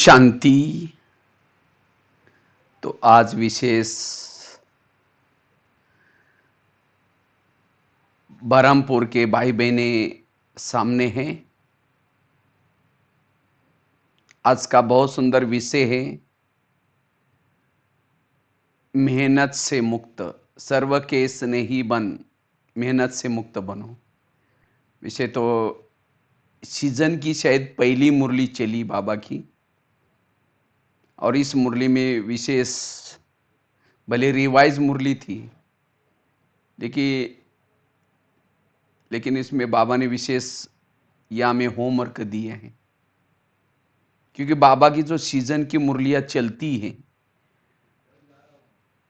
शांति। तो आज विशेष बरहमपुर के भाई बहने सामने हैं। आज का बहुत सुंदर विषय है, मेहनत से मुक्त। सर्व के स्नेही बन, मेहनत से मुक्त बनो। विषय तो सीजन की शायद पहली मुरली चली बाबा की, और इस मुरली में विशेष भले रिवाइज मुरली थी, लेकिन इसमें बाबा ने विशेष या में होमवर्क दिए हैं। क्योंकि बाबा की जो सीजन की मुरलियां चलती हैं,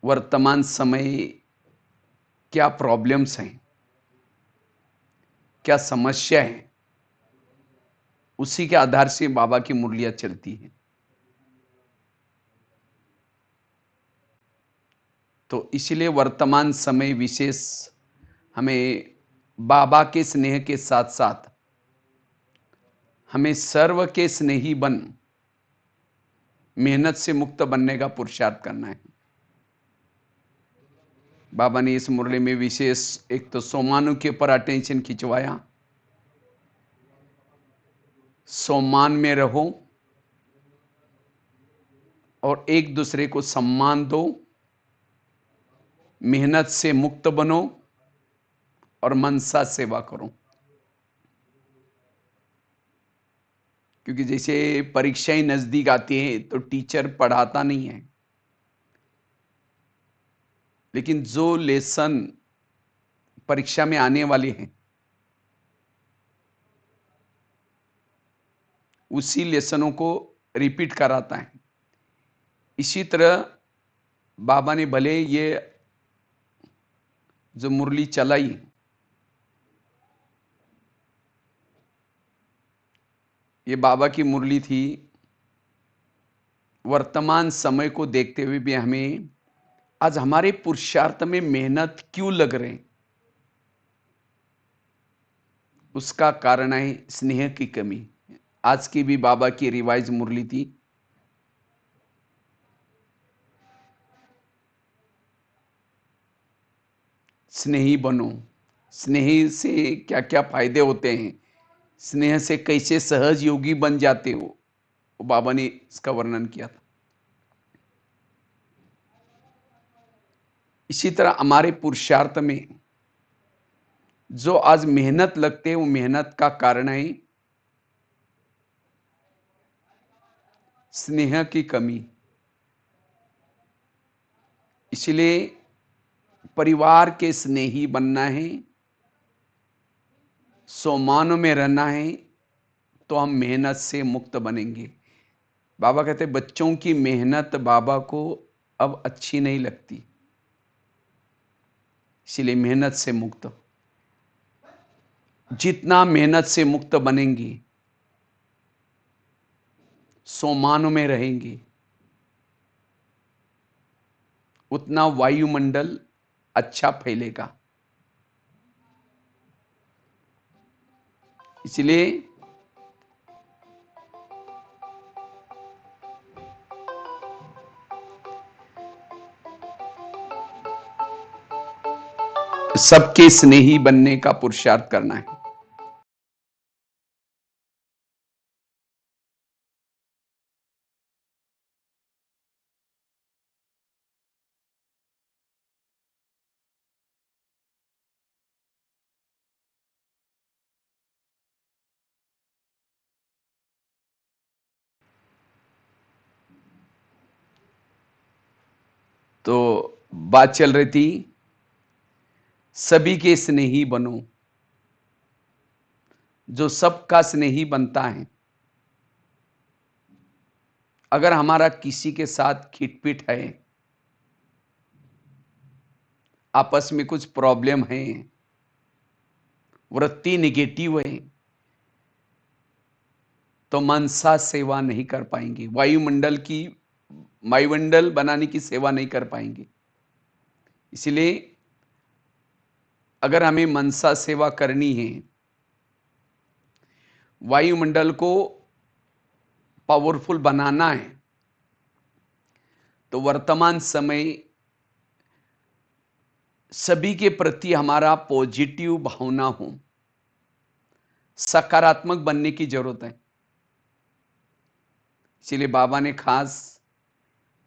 वर्तमान समय क्या प्रॉब्लम्स हैं, क्या समस्या है, उसी के आधार से बाबा की मुरलियां चलती हैं। तो इसलिए वर्तमान समय विशेष हमें बाबा के स्नेह के साथ साथ हमें सर्व के स्नेही बन, मेहनत से मुक्त बनने का पुरुषार्थ करना है। बाबा ने इस मुरली में विशेष एक तो सोमानु के ऊपर अटेंशन खिंचवाया। सम्मान में रहो और एक दूसरे को सम्मान दो, मेहनत से मुक्त बनो और मनसा सेवा करो। क्योंकि जैसे परीक्षाएं नजदीक आती हैं तो टीचर पढ़ाता नहीं है, लेकिन जो लेसन परीक्षा में आने वाले हैं उसी लेसनों को रिपीट कराता है। इसी तरह बाबा ने भले ये जो मुरली चलाई, ये बाबा की मुरली थी। वर्तमान समय को देखते हुए भी हमें आज हमारे पुरुषार्थ में मेहनत क्यों लग रहे हैं, उसका कारण है स्नेह की कमी। आज की भी बाबा की रिवाइज मुरली थी। स्नेही बनो। स्नेह से क्या क्या फायदे होते हैं, स्नेह से कैसे सहज योगी बन जाते हो, वो बाबा ने इसका वर्णन किया था। इसी तरह हमारे पुरुषार्थ में जो आज मेहनत लगते हैं, वो मेहनत का कारण है स्नेह की कमी। इसलिए परिवार के स्नेही बनना है, सम्मान में रहना है, तो हम मेहनत से मुक्त बनेंगे। बाबा कहते बच्चों की मेहनत बाबा को अब अच्छी नहीं लगती, इसलिए मेहनत से मुक्त। जितना मेहनत से मुक्त बनेंगे, सम्मान में रहेंगे, उतना वायुमंडल अच्छा फैलेगा। इसलिए सबके स्नेही बनने का पुरुषार्थ करना है। तो बात चल रही थी, सभी के स्नेही बनो। जो सबका स्नेही बनता है, अगर हमारा किसी के साथ खिटपिट है, आपस में कुछ प्रॉब्लम है, वृत्ति निगेटिव है, तो मनसा सेवा नहीं कर पाएंगे, वायुमंडल बनाने की सेवा नहीं कर पाएंगे। इसलिए अगर हमें मनसा सेवा करनी है, वायुमंडल को पावरफुल बनाना है, तो वर्तमान समय सभी के प्रति हमारा पॉजिटिव भावना हो, सकारात्मक बनने की जरूरत है। इसलिए बाबा ने खास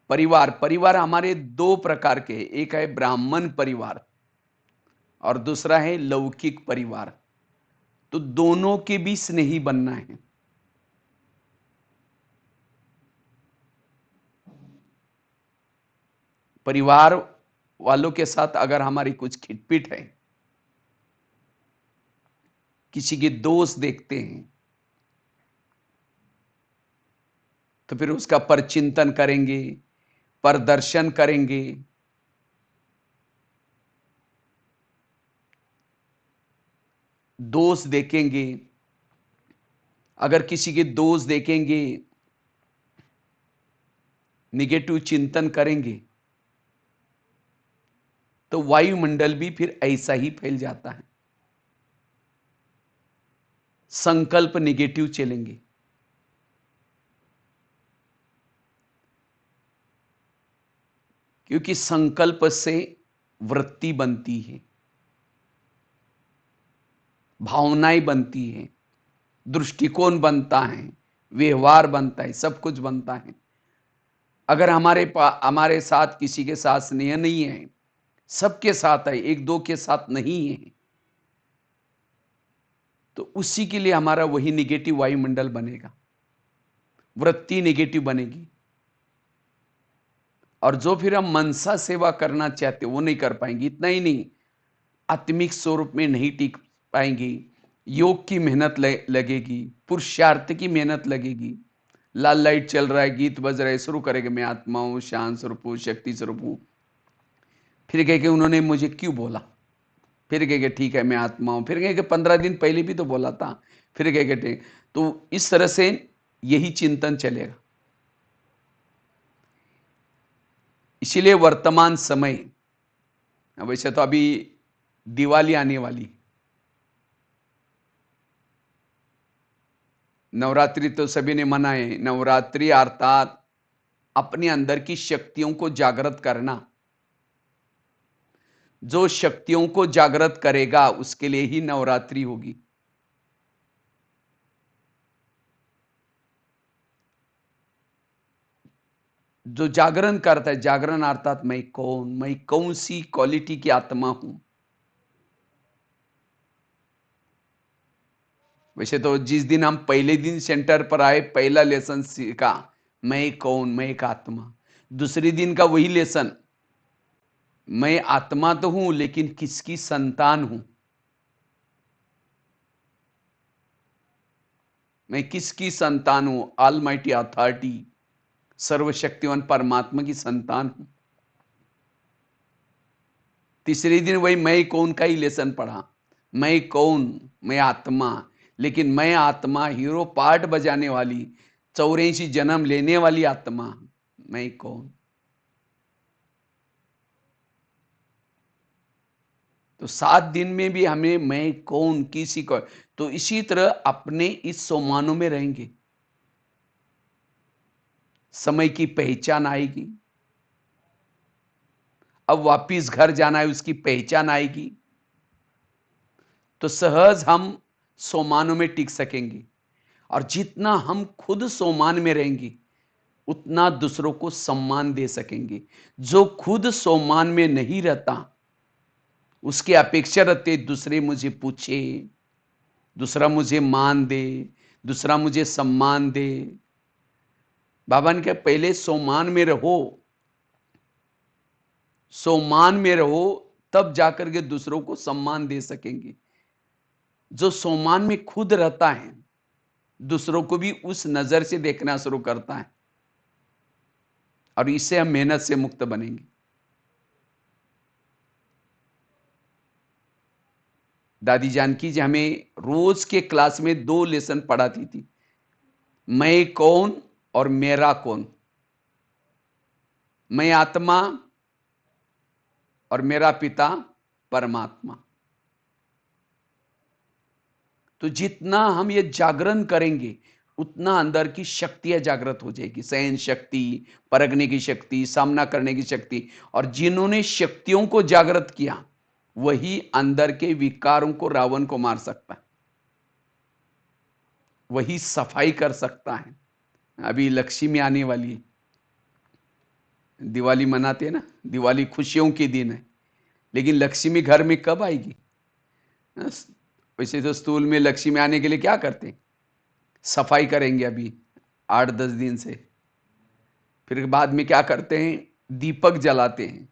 परिवार परिवार हमारे दो प्रकार के हैं, एक है ब्राह्मण परिवार और दूसरा है लौकिक परिवार। तो दोनों के भी स्नेही बनना है। परिवार वालों के साथ अगर हमारी कुछ खिटपिट है, किसी के दोष देखते हैं, तो फिर उसका परचिंतन करेंगे, प्रदर्शन करेंगे। दोष देखेंगे, अगर किसी के दोष देखेंगे, निगेटिव चिंतन करेंगे, तो वायुमंडल भी फिर ऐसा ही फैल जाता है। संकल्प निगेटिव चलेंगे। क्योंकि संकल्प से वृत्ति बनती है, भावनाएं बनती है, दृष्टिकोण बनता है, व्यवहार बनता है, सब कुछ बनता है। अगर हमारे साथ किसी के साथ स्नेह नहीं है, सबके साथ है, एक दो के साथ नहीं है, तो उसी के लिए हमारा वही निगेटिव वायुमंडल बनेगा, वृत्ति निगेटिव बनेगी। और जो फिर हम मनसा सेवा करना चाहते वो नहीं कर पाएंगे। इतना ही नहीं, आत्मिक स्वरूप में नहीं टिक पाएंगे। योग की मेहनत लगेगी, पुरुषार्थ की मेहनत लगेगी। लाल लाइट चल रहा है, गीत बज रहा है, शुरू करेंगे मैं आत्मा हूं, शांत स्वरूप हूं, शक्ति स्वरूप हूं। फिर कहे कि उन्होंने मुझे क्यों बोला, फिर कहे कि ठीक है मैं आत्मा हूं, फिर कहे कि 15 दिन पहले भी तो बोला था, फिर कहे कि ठीक। तो इस तरह से यही चिंतन चलेगा। इसीलिए वर्तमान समय, वैसे तो अभी दिवाली आने वाली, नवरात्रि तो सभी ने मनाए। नवरात्रि अर्थात अपने अंदर की शक्तियों को जागृत करना। जो शक्तियों को जागृत करेगा उसके लिए ही नवरात्रि होगी। जो जागरण करता है, जागरण अर्थात मैं कौन सी क्वालिटी की आत्मा हूं। वैसे तो जिस दिन हम पहले दिन सेंटर पर आए, पहला लेसन सीखा, मैं कौन, मैं एक आत्मा। दूसरे दिन का वही लेसन, मैं आत्मा तो हूं लेकिन किसकी संतान हूं, मैं किसकी संतान हूं, ऑलमाइटी अथॉरिटी, सर्वशक्तिवान परमात्मा की संतान हूं। तीसरे दिन वही मैं कौन का ही लेसन पढ़ा, मैं कौन, मैं आत्मा। लेकिन मैं आत्मा हीरो पार्ट बजाने वाली, 84 जन्म लेने वाली आत्मा, मैं कौन। तो 7 दिन में भी हमें मैं कौन, किसी को, तो इसी तरह अपने इस सोमानों में रहेंगे, समय की पहचान आएगी। अब वापिस घर जाना है, उसकी पहचान आएगी, तो सहज हम सोमानों में टिक सकेंगे। और जितना हम खुद सोमान में रहेंगे, उतना दूसरों को सम्मान दे सकेंगे। जो खुद सोमान में नहीं रहता, उसकी अपेक्षा रहते दूसरे मुझे पूछे, दूसरा मुझे मान दे, दूसरा मुझे सम्मान दे। बाबा ने कहा पहले सोमान में रहो, सोमान में रहो, तब जाकर के दूसरों को सम्मान दे सकेंगे। जो सोमान में खुद रहता है, दूसरों को भी उस नजर से देखना शुरू करता है, और इससे हम मेहनत से मुक्त बनेंगे। दादी जानकी जी हमें रोज के क्लास में 2 लेसन पढ़ाती थी, मैं कौन और मेरा कौन। मैं आत्मा और मेरा पिता परमात्मा। तो जितना हम ये जागरण करेंगे, उतना अंदर की शक्तियां जागृत हो जाएगी, सहन शक्ति, परखने की शक्ति, सामना करने की शक्ति। और जिन्होंने शक्तियों को जागृत किया, वही अंदर के विकारों को, रावण को मार सकता है, वही सफाई कर सकता है। अभी लक्ष्मी आने वाली है, दिवाली मनाते हैं ना, दिवाली खुशियों के दिन है, लेकिन लक्ष्मी घर में कब आएगी? वैसे तो स्थूल में लक्ष्मी आने के लिए क्या करते हैं? सफाई करेंगे अभी 8-10 दिन से। फिर बाद में क्या करते हैं? दीपक जलाते हैं।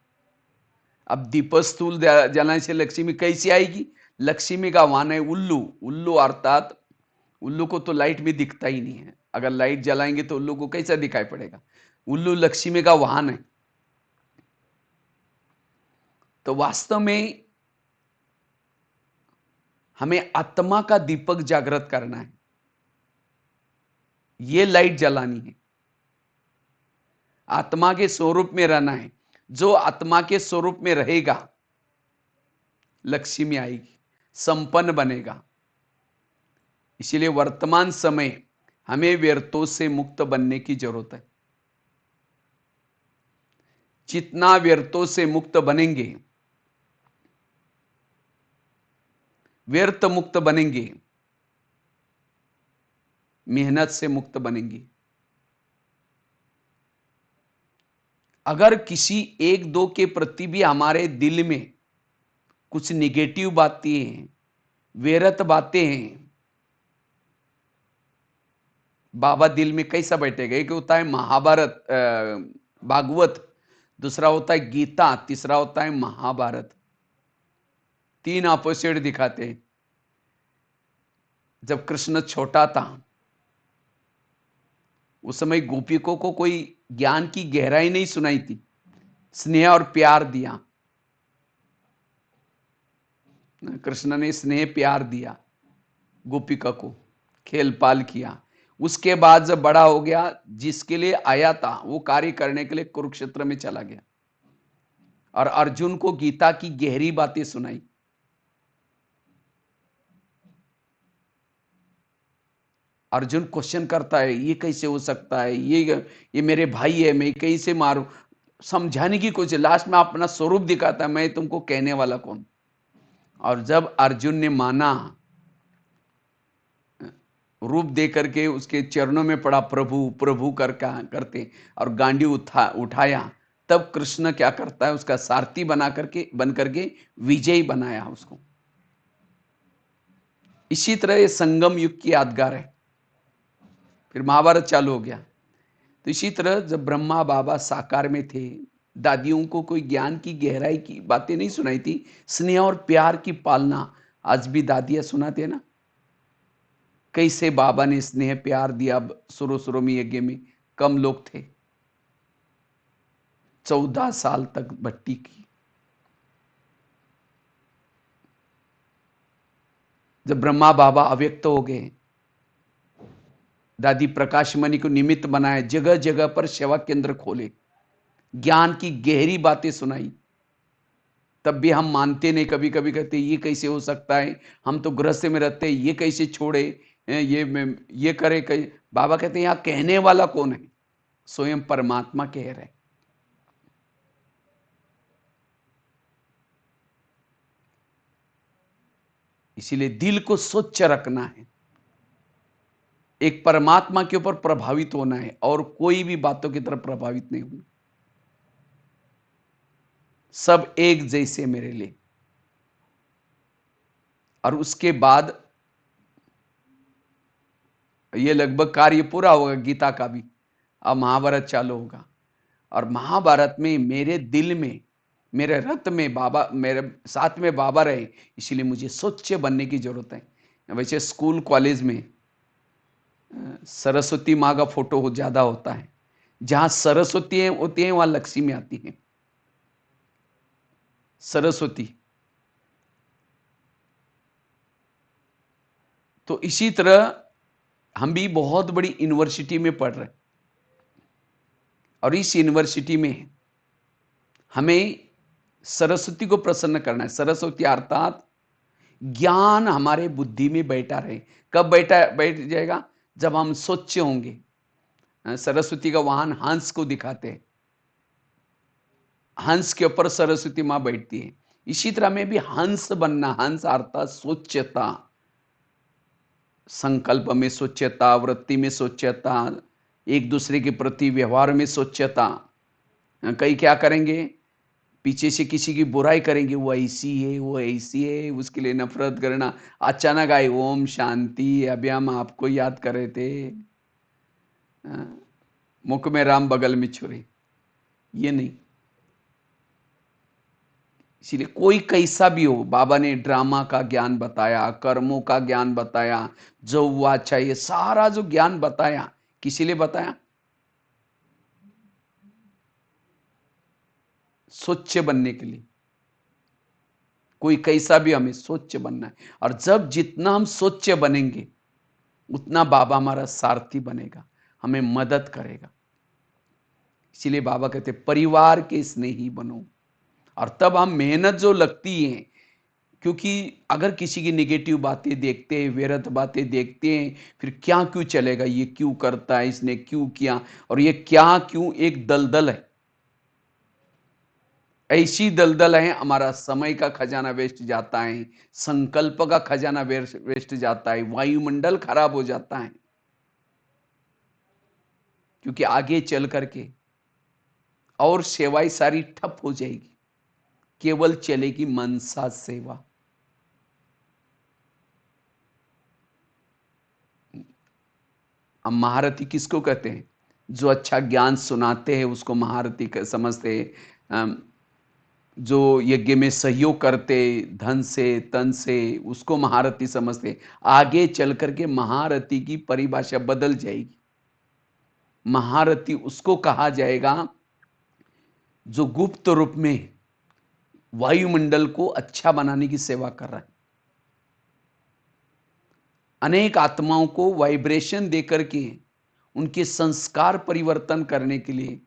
अब दीपक स्थूल जलाने से लक्ष्मी कैसे आएगी? लक्ष्मी का वाहन है उल्लू। उल्लू अर्थात उल्लू को तो लाइट में दिखता ही नहीं है। अगर लाइट जलाएंगे तो उल्लू को कैसा दिखाई पड़ेगा? उल्लू लक्ष्मी का वाहन है। तो वास्तव में हमें आत्मा का दीपक जागृत करना है, ये लाइट जलानी है, आत्मा के स्वरूप में रहना है। जो आत्मा के स्वरूप में रहेगा, लक्ष्मी आएगी, संपन्न बनेगा। इसलिए वर्तमान समय हमें व्यर्थों से मुक्त बनने की जरूरत है। जितना व्यर्थों से मुक्त बनेंगे, व्यर्थ मुक्त बनेंगे, मेहनत से मुक्त बनेंगे। अगर किसी एक दो के प्रति भी हमारे दिल में कुछ निगेटिव बातें हैं, व्यर्थ बातें हैं, बाबा दिल में कैसा बैठेगा? एक होता है महाभारत, भागवत, दूसरा होता है गीता, तीसरा होता है महाभारत। 3 अपोजिट दिखाते हैं। जब कृष्ण छोटा था, उस समय गोपिकों को कोई ज्ञान की गहराई नहीं सुनाई थी, स्नेह और प्यार दिया। कृष्ण ने स्नेह प्यार दिया, गोपिका को खेल पाल किया। उसके बाद जब बड़ा हो गया, जिसके लिए आया था वो कार्य करने के लिए कुरुक्षेत्र में चला गया और अर्जुन को गीता की गहरी बातें सुनाई। अर्जुन क्वेश्चन करता है, ये कैसे हो सकता है? ये मेरे भाई है, मैं कैसे मारूं? समझाने की कोशिश। लास्ट में अपना स्वरूप दिखाता है, मैं तुमको कहने वाला कौन? और जब अर्जुन ने माना, रूप दे करके उसके चरणों में पड़ा, प्रभु प्रभु करते और गांडी उठाया, तब कृष्ण क्या करता है? उसका सारथी बन करके विजयी बनाया उसको। इसी तरह ये संगम युग की यादगार है। फिर महाभारत चालू हो गया। तो इसी तरह जब ब्रह्मा बाबा साकार में थे, दादियों को कोई ज्ञान की गहराई की बातें नहीं सुनाई थी, स्नेह और प्यार की पालना आज भी दादियां सुनाते हैं ना, कैसे बाबा ने स्नेह प्यार दिया। शुरू में यज्ञ में कम लोग थे, 14 साल तक भट्टी की। जब ब्रह्मा बाबा अव्यक्त हो गए, दादी प्रकाशमणि को निमित्त बनाए, जगह जगह पर सेवा केंद्र खोले, ज्ञान की गहरी बातें सुनाई। तब भी हम मानते नहीं, कभी कभी कहते ये कैसे हो सकता है, हम तो गृहस्थ में रहते, ये कैसे छोड़े, ये करे बाबा कहते हैं यहां कहने वाला कौन है? स्वयं परमात्मा कह रहे। इसीलिए दिल को स्वच्छ रखना है, एक परमात्मा के ऊपर प्रभावित होना है और कोई भी बातों की तरफ प्रभावित नहीं होना। सब एक जैसे मेरे लिए। और उसके बाद ये लगभग कार्य पूरा होगा गीता का भी। अब महाभारत चालू होगा और महाभारत में मेरे दिल में, मेरे रथ में बाबा, मेरे साथ में बाबा रहे, इसलिए मुझे स्वच्छ बनने की जरूरत है। वैसे स्कूल कॉलेज में सरस्वती माँ का फोटो ज्यादा होता है। जहां सरस्वती होती है वहां लक्ष्मी आती है। सरस्वती। तो इसी तरह हम भी बहुत बड़ी यूनिवर्सिटी में पढ़ रहे हैं और इस यूनिवर्सिटी में हमें सरस्वती को प्रसन्न करना है। सरस्वती अर्थात ज्ञान हमारे बुद्धि में बैठा रहे। कब बैठ जाएगा? जब हम स्वच्छ होंगे। सरस्वती का वाहन हंस को दिखाते हैं। हंस के ऊपर सरस्वती माँ बैठती है। इसी तरह में भी हंस बनना, हंस अर्थात स्वच्छता, संकल्प में स्वच्छता, वृत्ति में स्वच्छता, एक दूसरे के प्रति व्यवहार में स्वच्छता। कई क्या करेंगे, पीछे से किसी की बुराई करेंगे, वो ऐसी है, वो ऐसी है, उसके लिए नफरत करना। अचानक आए ओम शांति, अभी हम आपको याद कर रहे थे। मुख में राम बगल में छुरी, ये नहीं। इसीलिए कोई कैसा भी हो, बाबा ने ड्रामा का ज्ञान बताया, कर्मों का ज्ञान बताया, जो हुआ अच्छा, ये सारा जो ज्ञान बताया, किसी लिए बताया? स्वच्छ बनने के लिए। कोई कैसा भी, हमें स्वच्छ बनना है। और जब जितना हम स्वच्छ बनेंगे, उतना बाबा हमारा सारथी बनेगा, हमें मदद करेगा। इसीलिए बाबा कहते परिवार के स्नेही बनो। और तब हम मेहनत जो लगती है, क्योंकि अगर किसी की नेगेटिव बातें देखते हैं, व्यर्थ बातें देखते हैं, फिर क्या क्यों चलेगा, ये क्यों करता है, इसने क्यों किया, और ये क्या क्यों, एक दलदल है। ऐसी दलदल है, हमारा समय का खजाना वेस्ट जाता है, संकल्प का खजाना वेस्ट जाता है, वायुमंडल खराब हो जाता है। क्योंकि आगे चल करके और सेवाएं सारी ठप हो जाएगी, केवल चलेगी मनसा सेवा। अब महारथी किसको कहते हैं? जो अच्छा ज्ञान सुनाते हैं उसको महारथी समझते हैं। जो यज्ञ में सहयोग करते धन से तन से, उसको महारथी समझते। आगे चल करके महारथी की परिभाषा बदल जाएगी। महारथी उसको कहा जाएगा जो गुप्त रूप में वायुमंडल को अच्छा बनाने की सेवा कर रहा है, अनेक आत्माओं को वाइब्रेशन देकर के उनके संस्कार परिवर्तन करने के लिए,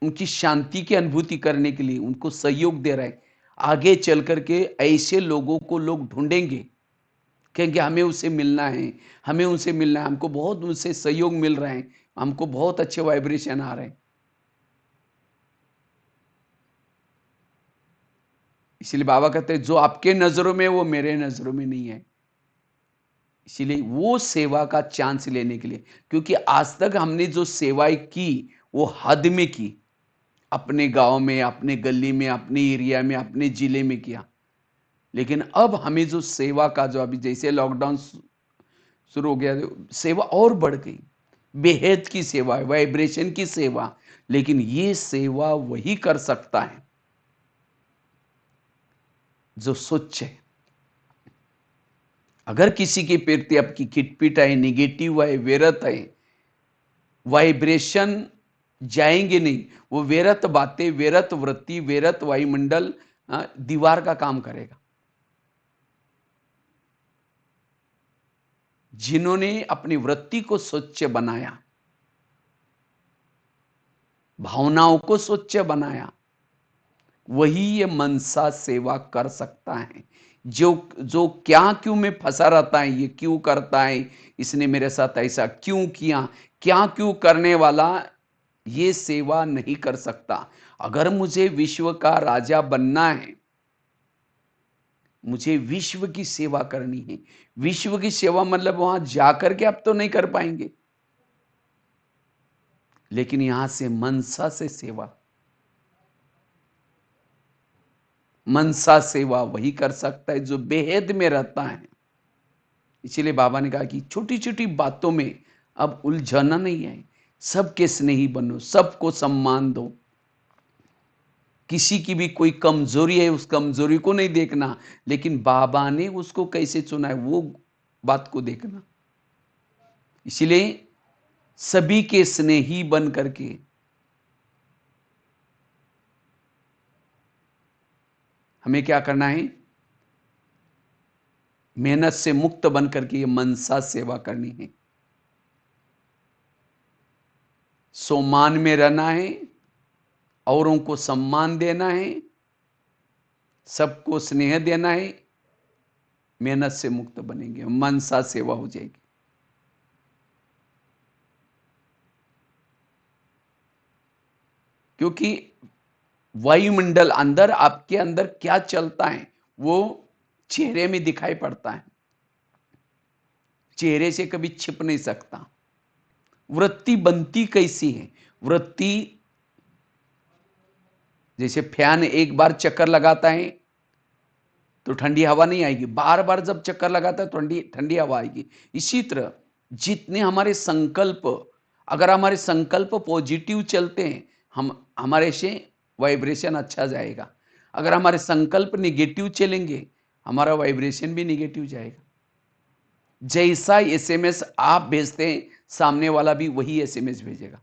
उनकी शांति की अनुभूति करने के लिए उनको सहयोग दे रहा है। आगे चल करके ऐसे लोगों को लोग ढूंढेंगे, कहेंगे हमें उससे मिलना है, हमें उनसे मिलना है, हमको बहुत उनसे सहयोग मिल रहा है, हमको बहुत अच्छे वाइब्रेशन आ रहे हैं। इसलिए बाबा कहते हैं जो आपके नजरों में वो मेरे नजरों में नहीं है। इसीलिए वो सेवा का चांस लेने के लिए, क्योंकि आज तक हमने जो सेवाएं की वो हद में की, अपने गांव में, अपने गली में, अपने एरिया में, अपने जिले में किया। लेकिन अब हमें जो सेवा का, जो अभी जैसे लॉकडाउन शुरू हो गया, सेवा और बढ़ गई। बेहद की सेवा है, वाइब्रेशन की सेवा। लेकिन ये सेवा वही कर सकता है जो स्वच्छ है। अगर किसी के प्रति आपकी खिटपिट है, निगेटिव है, व्यर्थ है, वाइब्रेशन जाएंगे नहीं। वो व्यर्थ बातें, व्यर्थ वृत्ति, व्यर्थ वायुमंडल दीवार का काम करेगा। जिन्होंने अपनी वृत्ति को स्वच्छ बनाया, भावनाओं को स्वच्छ बनाया, वही ये मनसा सेवा कर सकता है। जो जो क्या क्यों में फंसा रहता है, ये क्यों करता है, इसने मेरे साथ ऐसा क्यों किया, क्या क्यों करने वाला, ये सेवा नहीं कर सकता। अगर मुझे विश्व का राजा बनना है, मुझे विश्व की सेवा करनी है। विश्व की सेवा मतलब वहां जाकर के आप तो नहीं कर पाएंगे, लेकिन यहां से मनसा से सेवा, मनसा सेवा वही कर सकता है जो बेहद में रहता है। इसीलिए बाबा ने कहा कि छोटी छोटी बातों में अब उलझना नहीं है, सबके स्नेही बनो, सबको सम्मान दो। किसी की भी कोई कमजोरी है, उस कमजोरी को नहीं देखना, लेकिन बाबा ने उसको कैसे चुना है वो बात को देखना। इसीलिए सभी के स्नेही बन करके हमें क्या करना है? मेहनत से मुक्त बन करके ये मनसा सेवा करनी है। सम्मान में रहना है, औरों को सम्मान देना है, सबको स्नेह देना है। मेहनत से मुक्त बनेंगे, मनसा सेवा हो जाएगी। क्योंकि वायुमंडल अंदर, आपके अंदर क्या चलता है वो चेहरे में दिखाई पड़ता है, चेहरे से कभी छिप नहीं सकता। वृत्ति बनती कैसी है? वृत्ति जैसे फैन एक बार चक्कर लगाता है तो ठंडी हवा नहीं आएगी, बार बार जब चक्कर लगाता है तो ठंडी ठंडी हवा आएगी। इसी तरह जितने हमारे संकल्प, अगर हमारे संकल्प पॉजिटिव चलते हैं, हम हमारे से वाइब्रेशन अच्छा जाएगा। अगर हमारे संकल्प निगेटिव चलेंगे, हमारा वाइब्रेशन भी निगेटिव जाएगा। जैसा एसएमएस आप भेजते हैं, सामने वाला भी वही एसएमएस भेजेगा।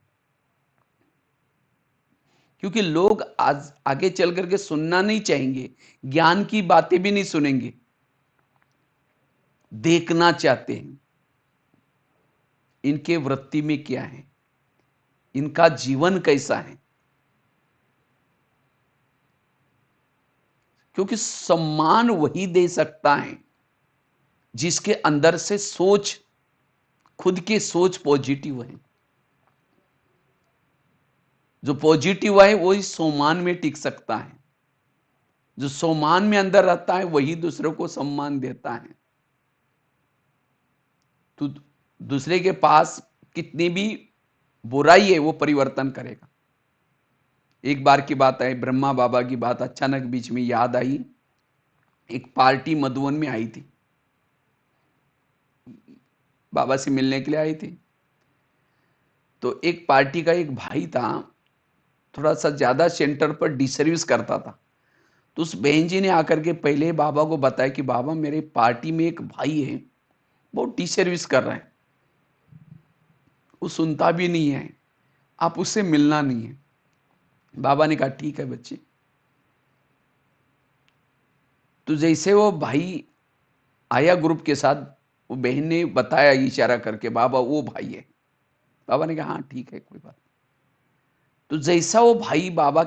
क्योंकि लोग आज आगे चल करके सुनना नहीं चाहेंगे, ज्ञान की बातें भी नहीं सुनेंगे, देखना चाहते हैं इनके वृत्ति में क्या है, इनका जीवन कैसा है। क्योंकि सम्मान वही दे सकता है जिसके अंदर से सोच, खुद की सोच पॉजिटिव है। जो पॉजिटिव है वही सम्मान में टिक सकता है। जो सम्मान में अंदर रहता है वही दूसरों को सम्मान देता है। तो दूसरे के पास कितनी भी बुराई है वो परिवर्तन करेगा। एक बार की बात है, ब्रह्मा बाबा की बात अचानक बीच में याद आई। एक पार्टी मधुबन में आई थी, बाबा से मिलने के लिए आई थी। तो एक पार्टी का एक भाई था, थोड़ा सा ज्यादा सेंटर पर डिसर्विस करता था। तो उस बहन जी ने आकर के पहले बाबा को बताया कि बाबा मेरे पार्टी में एक भाई है, बहुत डिसर्विस कर रहा है, वो सुनता भी नहीं है, आप उससे मिलना नहीं है। बाबा ने कहा ठीक है बच्चे। तो जैसे वो भाई आया ग्रुप के साथ, वो बहन ने बताया इशारा करके, बाबा वो भाई है। बाबा ने कहा हाँ ठीक है कोई बात। तो जैसा वो भाई बाबा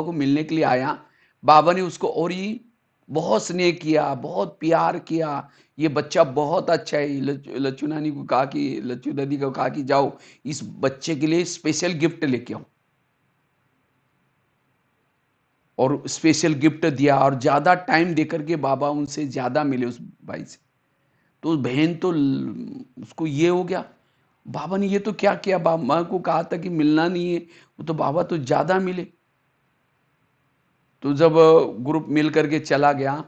को मिलने के लिए आया, बाबा ने उसको और ही बहुत स्नेह किया, बहुत प्यार किया। ये बच्चा बहुत अच्छा है। लच्चू नानी को कहा कि, लच्चू दादी को कहा कि जाओ इस बच्चे के लिए स्पेशल गिफ्ट लेके आओ। और स्पेशल गिफ्ट दिया और ज्यादा टाइम देकर के बाबा उनसे ज्यादा मिले उस भाई से। तो उस बहन तो उसको ये हो गया, बाबा ने ये तो क्या किया, बाबा को कहा था कि मिलना नहीं है, वो तो बाबा तो ज्यादा मिले। तो जब ग्रुप मिल करके चला गया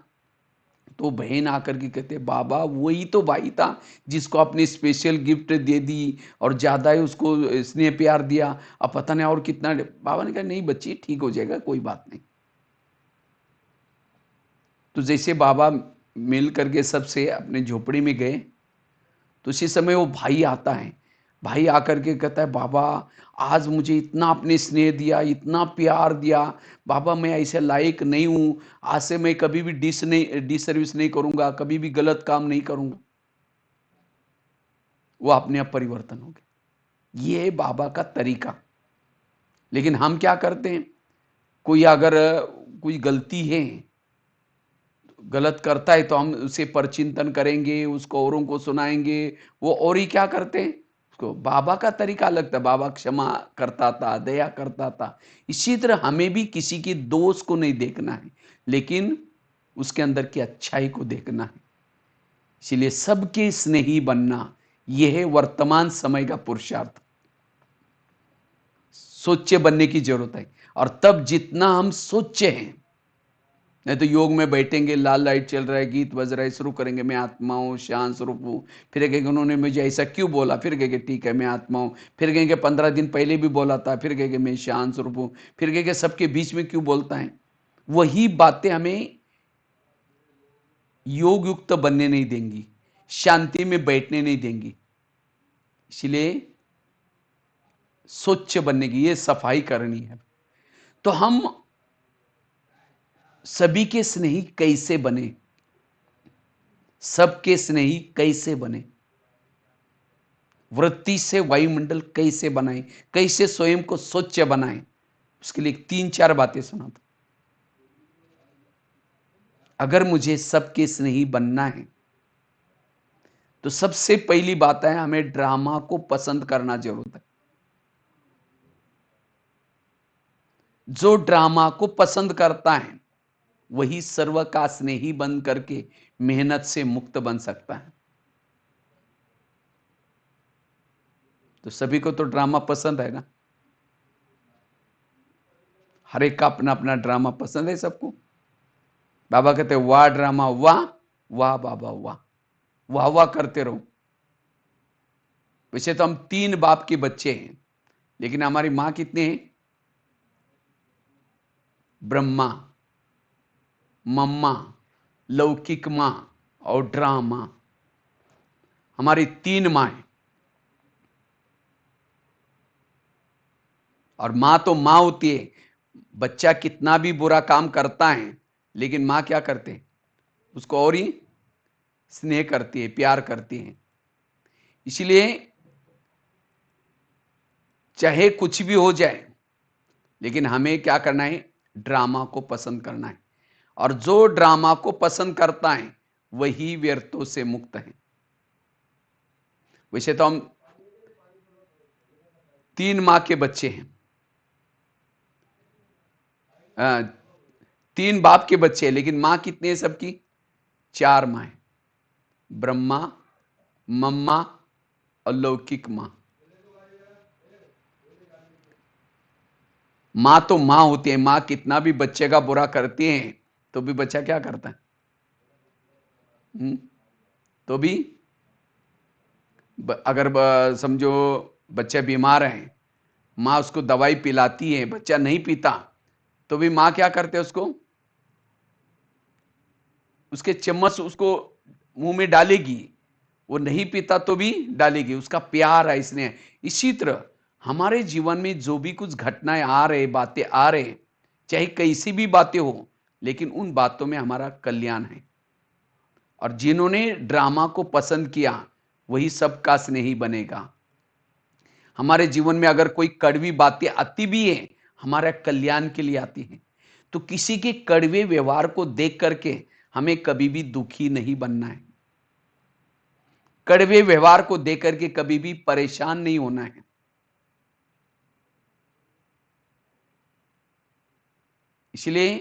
तो बहन आकर के कहते बाबा वही तो भाई था जिसको आपने स्पेशल गिफ्ट दे दी और ज्यादा ही उसको स्नेह प्यार दिया, अब पता नहीं और कितना। बाबा ने कहा नहीं बच्ची ठीक हो जाएगा कोई बात नहीं। तो जैसे बाबा मिल करके सबसे अपने झोपड़ी में गए, तो उसी समय वो भाई आता है। भाई आकर के कहता है बाबा आज मुझे इतना आपने स्नेह दिया, इतना प्यार दिया, बाबा मैं ऐसे लायक नहीं हूं, आज से मैं कभी भी डिस सर्विस नहीं करूंगा, कभी भी गलत काम नहीं करूंगा। वो अपने आप परिवर्तन हो गए। ये है बाबा का तरीका। लेकिन हम क्या करते हैं, कोई अगर कोई गलती है, गलत करता है तो हम उसे परचिंतन करेंगे, उसको औरों को सुनाएंगे। वो और ही क्या करते हैं, उसको बाबा का तरीका लगता है, बाबा क्षमा करता था, दया करता था। इसी तरह हमें भी किसी के दोष को नहीं देखना है, लेकिन उसके अंदर की अच्छाई को देखना है। इसलिए सबके स्नेही बनना, यह है वर्तमान समय का पुरुषार्थ। सोच्य बनने की जरूरत है। और तब जितना हम सोचे हैं, नहीं तो योग में बैठेंगे, लाल लाइट चल रहा है, गीत बज रहा है, शुरू करेंगे मैं आत्मा हूँ, शांत स्वरूप हूँ, फिर कहेंगे उन्होंने मुझे ऐसा क्यों बोला, फिर कहेंगे ठीक है मैं आत्मा हूँ, फिर कहेंगे 15 दिन पहले भी बोला था, फिर कहेंगे मैं शांत स्वरूप हूँ, फिर कहेंगे सबके बीच में क्यों बोलता है। वही बातें हमें योग युक्त बनने नहीं देंगी, शांति में बैठने नहीं देंगी। इसलिए स्वच्छ बनने की ये सफाई करनी है। तो हम सभी के स्नेही कैसे बने, सबके स्नेही कैसे बने, वृत्ति से वायुमंडल कैसे बनाए, कैसे स्वयं को स्वच्छ बनाए, उसके लिए 3-4 बातें सुना दो। अगर मुझे सबके स्नेही बनना है तो सबसे पहली बात है हमें ड्रामा को पसंद करना जरूरत है। जो ड्रामा को पसंद करता है वही सर्व का स्नेही बन करके मेहनत से मुक्त बन सकता है। तो सभी को तो ड्रामा पसंद है ना, हर एक का अपना अपना ड्रामा पसंद है सबको। बाबा कहते वाह ड्रामा वाह, वाह बाबा वाह, वाह वाह करते रहो। वैसे तो हम 3 बाप के बच्चे हैं, लेकिन हमारी मां कितने हैं? ब्रह्मा, मम्मा, लौकिक मां और ड्रामा। हमारी 3 मां हैं। और मां तो मां होती है, बच्चा कितना भी बुरा काम करता है लेकिन मां क्या करते हैं? उसको और ही स्नेह करती है, प्यार करती है। इसलिए चाहे कुछ भी हो जाए लेकिन हमें क्या करना है? ड्रामा को पसंद करना है। और जो ड्रामा को पसंद करता है वही व्यर्थों से मुक्त है। वैसे तो हम 3 माँ के बच्चे हैं, 3 बाप के बच्चे हैं, लेकिन माँ कितनी है सबकी? 4 माँ है, ब्रह्मा, मम्मा और लौकिक माँ। माँ तो माँ होती है, माँ कितना भी बच्चे का बुरा करती है तो भी बच्चा क्या करता है? तो भी अगर समझो बच्चा बीमार है, माँ उसको दवाई पिलाती है, बच्चा नहीं पीता तो भी माँ क्या करते है? उसको उसके चम्मच उसको मुंह में डालेगी, वो नहीं पीता तो भी डालेगी, उसका प्यार है इसने। इसी तरह हमारे जीवन में जो भी कुछ घटनाएं आ रहे, बातें आ रहे, चाहे कैसी भी बातें हो, लेकिन उन बातों में हमारा कल्याण है। और जिन्होंने ड्रामा को पसंद किया वही सबका स्नेही बनेगा। हमारे जीवन में अगर कोई कड़वी बातें आती भी है, हमारे कल्याण के लिए आती हैं। तो किसी के कड़वे व्यवहार को देख करके हमें कभी भी दुखी नहीं बनना है, कड़वे व्यवहार को देख करके कभी भी परेशान नहीं होना है। इसलिए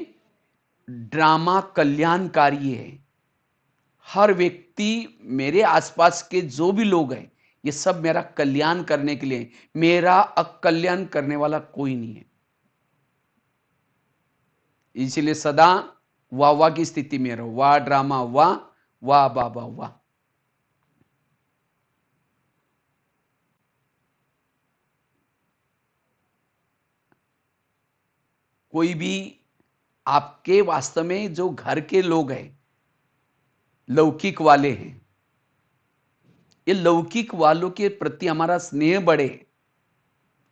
ड्रामा कल्याणकारी है। हर व्यक्ति, मेरे आसपास के जो भी लोग हैं, ये सब मेरा कल्याण करने के लिए, मेरा अकल्याण करने वाला कोई नहीं है। इसलिए सदा वाह वाह की स्थिति में रहो। वाह ड्रामा वाह, वाह बाबा वाह। कोई भी आपके वास्तव में जो घर के लोग हैं, लौकिक वाले हैं, ये लौकिक वालों के प्रति हमारा स्नेह बढ़े,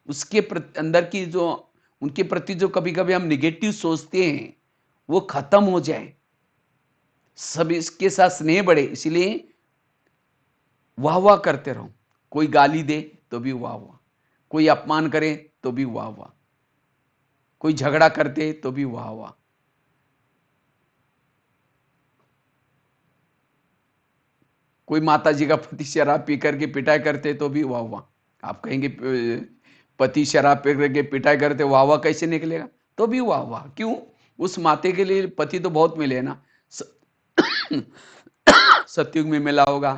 उसके अंदर की जो उनके प्रति जो कभी कभी हम निगेटिव सोचते हैं वो खत्म हो जाए, सब इसके साथ स्नेह बढ़े। इसलिए वाह वाह करते रहो। कोई गाली दे तो भी वाह वाह, कोई अपमान करे तो भी वाह वाह, कोई झगड़ा करते तो भी वाह वाह। कोई माता जी का पति शराब पी करके पिटाई करते तो भी वाह वाह। आप कहेंगे पति शराब पी करके पिटाई करते, वाह वाह कैसे निकलेगा? तो भी वाह वाह। क्यों? उस माते के लिए पति तो बहुत मिले ना। सतयुग में मिला होगा,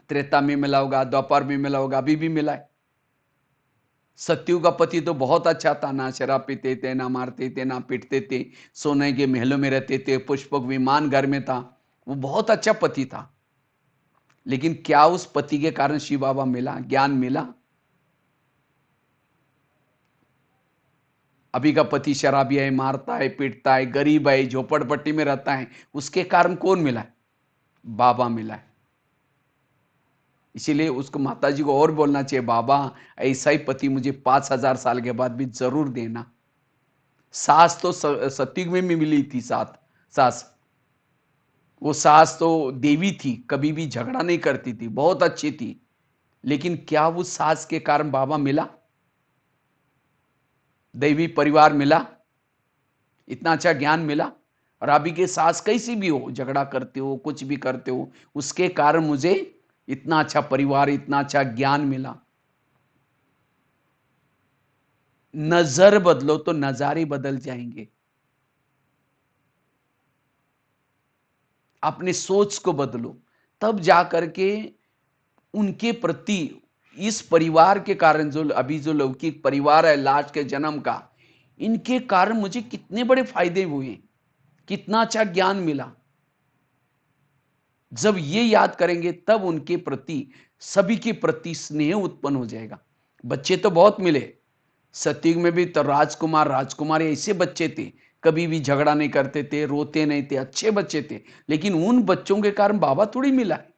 त्रेता में मिला होगा, द्वापर में मिला होगा, अभी भी मिला है। सत्यु का पति तो बहुत अच्छा था, ना शराब पीते थे, ना मारते थे, ना पीटते थे, सोने के महलों में रहते थे, पुष्पक विमान घर में था। वो बहुत अच्छा पति था। लेकिन क्या उस पति के कारण शिव बाबा मिला, ज्ञान मिला? अभी का पति शराबी है, मारता है, पीटता है, गरीब है, झोपड़पट्टी में रहता है, उसके कारण कौन मिला है? बाबा मिला है। इसीलिए उसको माता जी को और बोलना चाहिए, बाबा ऐसा ही पति मुझे 5,000 साल के बाद भी जरूर देना। सास तो सतयुग में भी मिली थी, सास, वो सास तो देवी थी, कभी भी झगड़ा नहीं करती थी, बहुत अच्छी थी। लेकिन क्या वो सास के कारण बाबा मिला? दैवी परिवार मिला, इतना अच्छा ज्ञान मिला? और अभी के सास कैसी भी हो, झगड़ा करते हो, कुछ भी करते हो, उसके कारण मुझे इतना अच्छा परिवार, इतना अच्छा ज्ञान मिला। नजर बदलो तो नजारे बदल जाएंगे। अपने सोच को बदलो, तब जाकर के उनके प्रति, इस परिवार के कारण, जो अभी जो लौकिक परिवार है लास्ट के जन्म का, इनके कारण मुझे कितने बड़े फायदे हुए, कितना अच्छा ज्ञान मिला। जब ये याद करेंगे तब उनके प्रति, सभी के प्रति स्नेह उत्पन्न हो जाएगा। बच्चे तो बहुत मिले, सतयुग में भी तो राजकुमार राजकुमारी ऐसे बच्चे थे, कभी भी झगड़ा नहीं करते थे, रोते नहीं थे, अच्छे बच्चे थे। लेकिन उन बच्चों के कारण बाबा थोड़ी मिला है।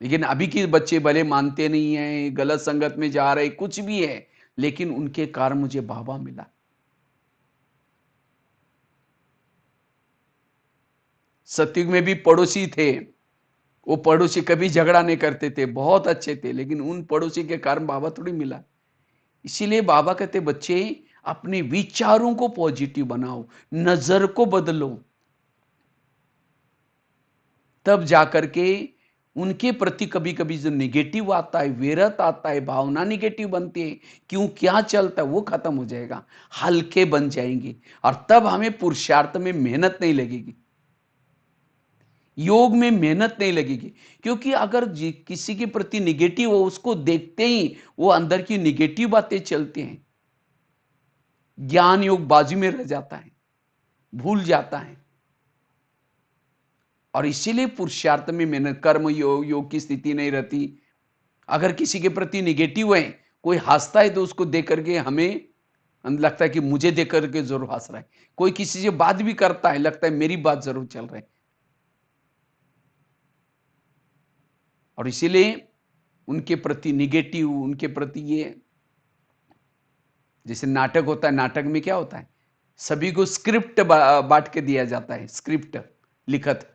लेकिन अभी के बच्चे भले मानते नहीं है, गलत संगत में जा रहे, कुछ भी है, लेकिन उनके कारण मुझे बाबा मिला। सतयुग में भी पड़ोसी थे, वो पड़ोसी कभी झगड़ा नहीं करते थे, बहुत अच्छे थे, लेकिन उन पड़ोसी के कारण बाबा थोड़ी मिला। इसीलिए बाबा कहते बच्चे, अपने विचारों को पॉजिटिव बनाओ, नजर को बदलो, तब जाकर के उनके प्रति कभी कभी जो निगेटिव आता है, विरत आता है, भावना निगेटिव बनती है, क्यों क्या चलता है, वो खत्म हो जाएगा, हल्के बन जाएंगे। और तब हमें पुरुषार्थ में मेहनत नहीं लगेगी, योग में मेहनत नहीं लगेगी। क्योंकि अगर किसी के प्रति निगेटिव हो, उसको देखते ही वो अंदर की निगेटिव बातें चलती हैं, ज्ञान योग बाजू में रह जाता है, भूल जाता है। और इसीलिए पुरुषार्थ में मेहनत, कर्म योग की स्थिति नहीं रहती। अगर किसी के प्रति निगेटिव है, कोई हंसता है तो उसको देख करके हमें लगता है कि मुझे देख करके जरूर हंस रहा है। कोई किसी से बात भी करता है, लगता है मेरी बात जरूर चल रही है। और इसीलिए उनके प्रति निगेटिव, उनके प्रति ये, जैसे नाटक होता है, नाटक में क्या होता है, सभी को स्क्रिप्ट बांट के दिया जाता है, स्क्रिप्ट लिखत,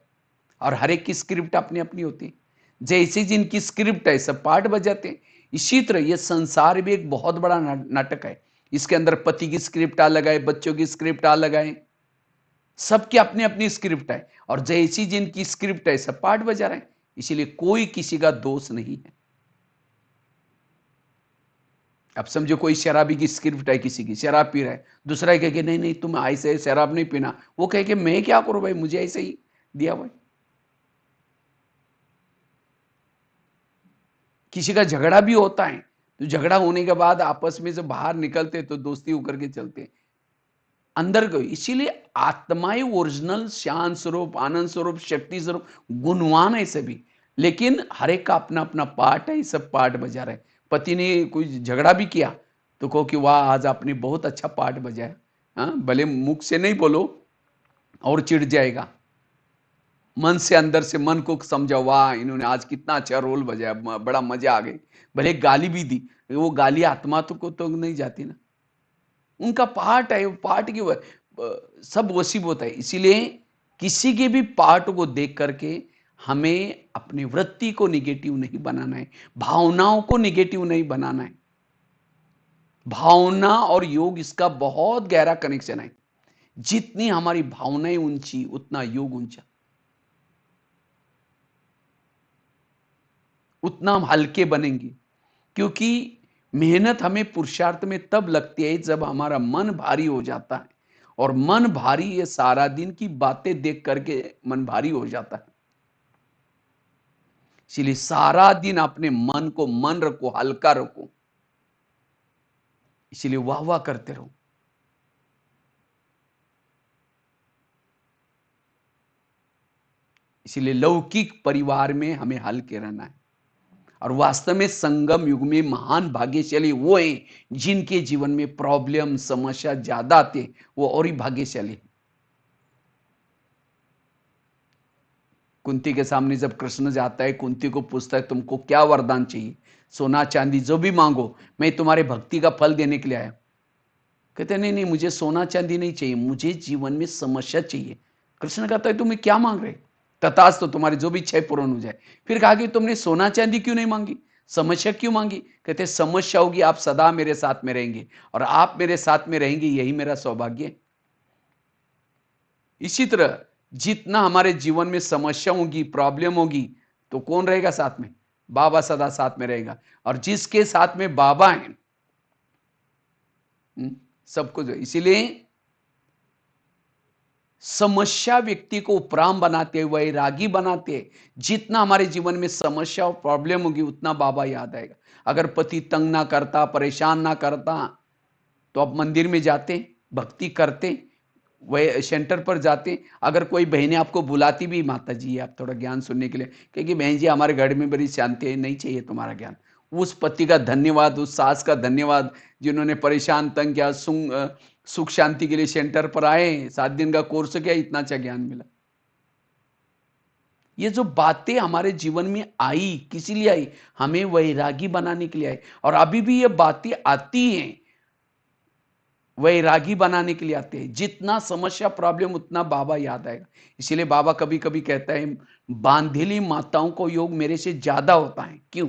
और हर एक की स्क्रिप्ट अपनी अपनी होती है। जैसे जिनकी स्क्रिप्ट है सब पार्ट बजाते हैं। इसी तरह ये संसार भी एक बहुत बड़ा नाटक है। इसके अंदर पति की स्क्रिप्ट अलग है, बच्चों की स्क्रिप्ट अलग है, सबकी अपनी अपनी स्क्रिप्ट है, और जैसी जिनकी स्क्रिप्ट है सब पार्ट बजा रहे हैं। इसीलिए कोई किसी का दोष नहीं है। अब समझो कोई शराबी की स्क्रिप्ट है, किसी की शराब पी रहा है, दूसरा कहे कि नहीं नहीं तुम ऐसे शराब नहीं पीना, वो कहे कि मैं क्या करूं भाई, मुझे ऐसे ही दिया भाई। किसी का झगड़ा भी होता है, तो झगड़ा होने के बाद आपस में से बाहर निकलते तो दोस्ती होकर के चलते अंदर को। इसीलिए आत्माएं ओरिजिनल शांत स्वरूप, आनंद स्वरूप, शक्ति स्वरूप, गुणवान है सभी। लेकिन हर एक का अपना अपना पार्ट है, सब पार्ट बजा रहे। पति ने कोई झगड़ा भी किया तो कहो कि वाह आज आपने बहुत अच्छा पार्ट बजाया। हाँ, भले मुख से नहीं बोलो, और चिढ़ जाएगा, मन से, अंदर से मन को समझाओ, वाह इन्होंने आज कितना अच्छा रोल बजाया, बड़ा मजा आ गई। भले गाली भी दी, वो गाली आत्मा तो को तो नहीं जाती ना, उनका पार्ट है, वो पार्ट की सब वसीब होता है। इसीलिए किसी के भी पार्ट को देख करके हमें अपनी वृत्ति को निगेटिव नहीं बनाना है, भावनाओं को निगेटिव नहीं बनाना है। भावना और योग, इसका बहुत गहरा कनेक्शन है। जितनी हमारी भावनाएं ऊंची, उतना योग ऊंचा, उतना हम हल्के बनेंगे। क्योंकि मेहनत हमें पुरुषार्थ में तब लगती है जब हमारा मन भारी हो जाता है, और मन भारी, ये सारा दिन की बातें देख करके मन भारी हो जाता है। इसलिए सारा दिन अपने मन को मन रखो, हल्का रखो, इसलिए वाह वाह करते रहो। इसलिए लौकिक परिवार में हमें हल्के रहना है। और वास्तव में संगम युग में महान भाग्यशाली वो हैं जिनके जीवन में प्रॉब्लम, समस्या ज्यादा आते, वो और ही भाग्यशाली। कुंती के सामने जब कृष्ण जाता है, कुंती को पूछता है तुमको क्या वरदान चाहिए, सोना चांदी जो भी मांगो, मैं तुम्हारे भक्ति का फल देने के लिए आया। कहते नहीं नहीं, मुझे सोना चांदी नहीं चाहिए, मुझे जीवन में समस्या चाहिए। कृष्ण कहता है तुम्हें क्या मांग रहे, तथास तो तुम्हारी जो भी इच्छा पूर्ण हो जाए। फिर कहा कि तुमने सोना चांदी क्यों नहीं मांगी, समस्या क्यों मांगी। कहते समस्या होगी, आप सदा मेरे साथ में रहेंगे, और आप मेरे साथ में रहेंगे, यही मेरा सौभाग्य है। इसी तरह जितना हमारे जीवन में समस्या होगी, प्रॉब्लम होगी, तो कौन रहेगा साथ में, बाबा सदा साथ में रहेगा। और जिसके साथ में बाबा हैं, सब कुछ इसीलिए समस्या व्यक्ति को उपराम बनाते हैं, वैरागी बनाते हैं। जितना हमारे जीवन में समस्या और प्रॉब्लम होगी उतना बाबा याद आएगा। अगर पति तंग ना करता, परेशान ना करता, तो आप मंदिर में जाते, भक्ति करते, वह सेंटर पर जाते। अगर कोई बहनें आपको बुलाती भी, माता जी आप थोड़ा ज्ञान सुनने के लिए, क्योंकि बहन जी हमारे घर में बड़ी शांति है, नहीं चाहिए तुम्हारा ज्ञान। उस पति का धन्यवाद, उस सास का धन्यवाद जिन्होंने परेशान तंग किया, सुख शांति के लिए सेंटर पर आए, 7 दिन का कोर्स किया, इतना अच्छा ज्ञान मिला। ये जो बातें हमारे जीवन में आई, किसी लिए आई? हमें वैरागी बनाने के लिए आई। और अभी भी ये बातें आती हैं, वैरागी बनाने के लिए आते हैं। जितना समस्या प्रॉब्लम उतना बाबा याद आएगा। इसीलिए बाबा कभी कभी कहता है, बांधेली माताओं को योग मेरे से ज्यादा होता है। क्यों?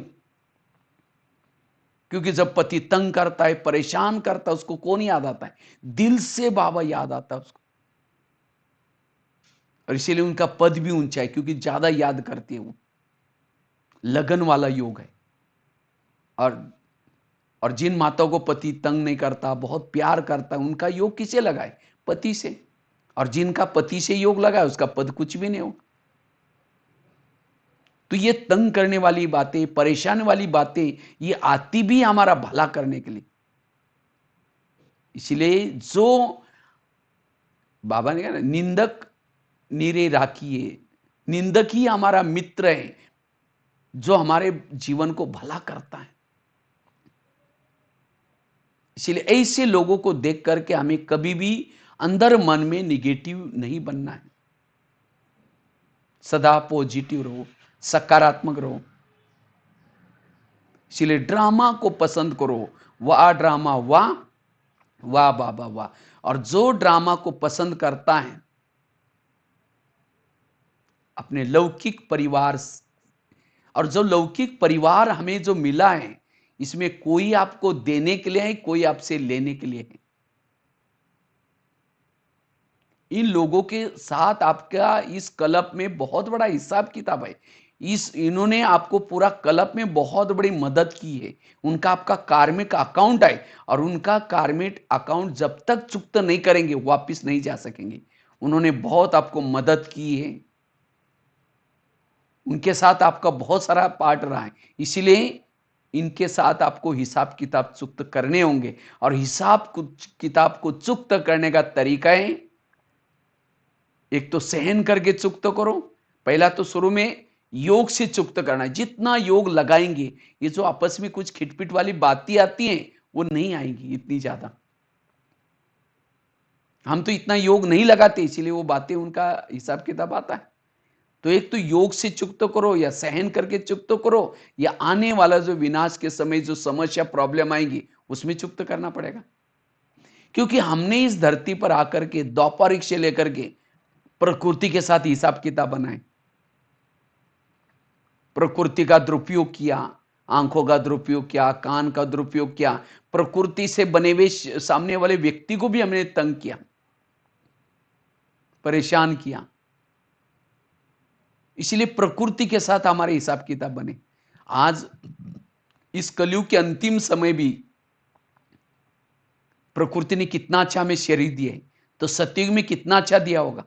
क्योंकि जब पति तंग करता है, परेशान करता है, उसको कौन याद आता है? दिल से बाबा याद आता है उसको। और इसीलिए उनका पद भी ऊंचा है, क्योंकि ज्यादा याद करती है वो। लगन वाला योग है। और और जिन माताओं को पति तंग नहीं करता, बहुत प्यार करता है, उनका योग किसे लगा है? पति से। और जिनका पति से योग लगा है, उसका पद कुछ भी नहीं होगा। तो ये तंग करने वाली बातें, परेशान वाली बातें, ये आती भी हमारा भला करने के लिए। इसलिए जो बाबा ने कहा ना, निंदक नीरे राखिए, निंदक ही हमारा मित्र है, जो हमारे जीवन को भला करता है। इसलिए ऐसे लोगों को देख करके हमें कभी भी अंदर मन में निगेटिव नहीं बनना है। सदा पॉजिटिव रहो, सकारात्मक रहो। इसलिए ड्रामा को पसंद करो। वाह ड्रामा वाह, वाह बाबा वाह। और जो ड्रामा को पसंद करता है, अपने लौकिक परिवार, और जो लौकिक परिवार हमें जो मिला है, इसमें कोई आपको देने के लिए है, कोई आपसे लेने के लिए है। इन लोगों के साथ आपका इस कलप में बहुत बड़ा हिसाब किताब है। इन्होंने आपको पूरा कलप में बहुत बड़ी मदद की है। उनका आपका कार्मिक अकाउंट है, और उनका कार्मिक अकाउंट जब तक चुकता नहीं करेंगे, वापस नहीं जा सकेंगे। उन्होंने बहुत आपको मदद की है। उनके साथ आपका बहुत सारा पार्ट रहा है। इसीलिए इनके साथ आपको हिसाब किताब चुकता करने होंगे। और हिसाब किताब को चुकता करने का तरीका है, एक तो सहन करके चुकता करो। पहला तो शुरू में योग से चुकता करना है। जितना योग लगाएंगे, ये जो आपस में कुछ खिटपिट वाली बातें आती हैं, वो नहीं आएंगी इतनी ज्यादा। हम तो इतना योग नहीं लगाते, इसीलिए वो बातें, उनका हिसाब किताब आता है। तो एक तो योग से चुकता करो, या सहन करके चुकता करो, या आने वाला जो विनाश के समय जो समस्या प्रॉब्लम आएंगी, उसमें चुकता करना पड़ेगा। क्योंकि हमने इस धरती पर आकर के द्वापारिक से लेकर के प्रकृति के साथ हिसाब किताब बनाए। प्रकृति का दुरुपयोग किया, आंखों का दुरुपयोग किया, कान का दुरुपयोग किया, प्रकृति से बने हुए सामने वाले व्यक्ति को भी हमने तंग किया, परेशान किया। इसलिए प्रकृति के साथ हमारे हिसाब किताब बने। आज इस कलयुग के अंतिम समय भी प्रकृति ने कितना अच्छा हमें शरीर दिया है, तो सतयुग में कितना अच्छा दिया होगा।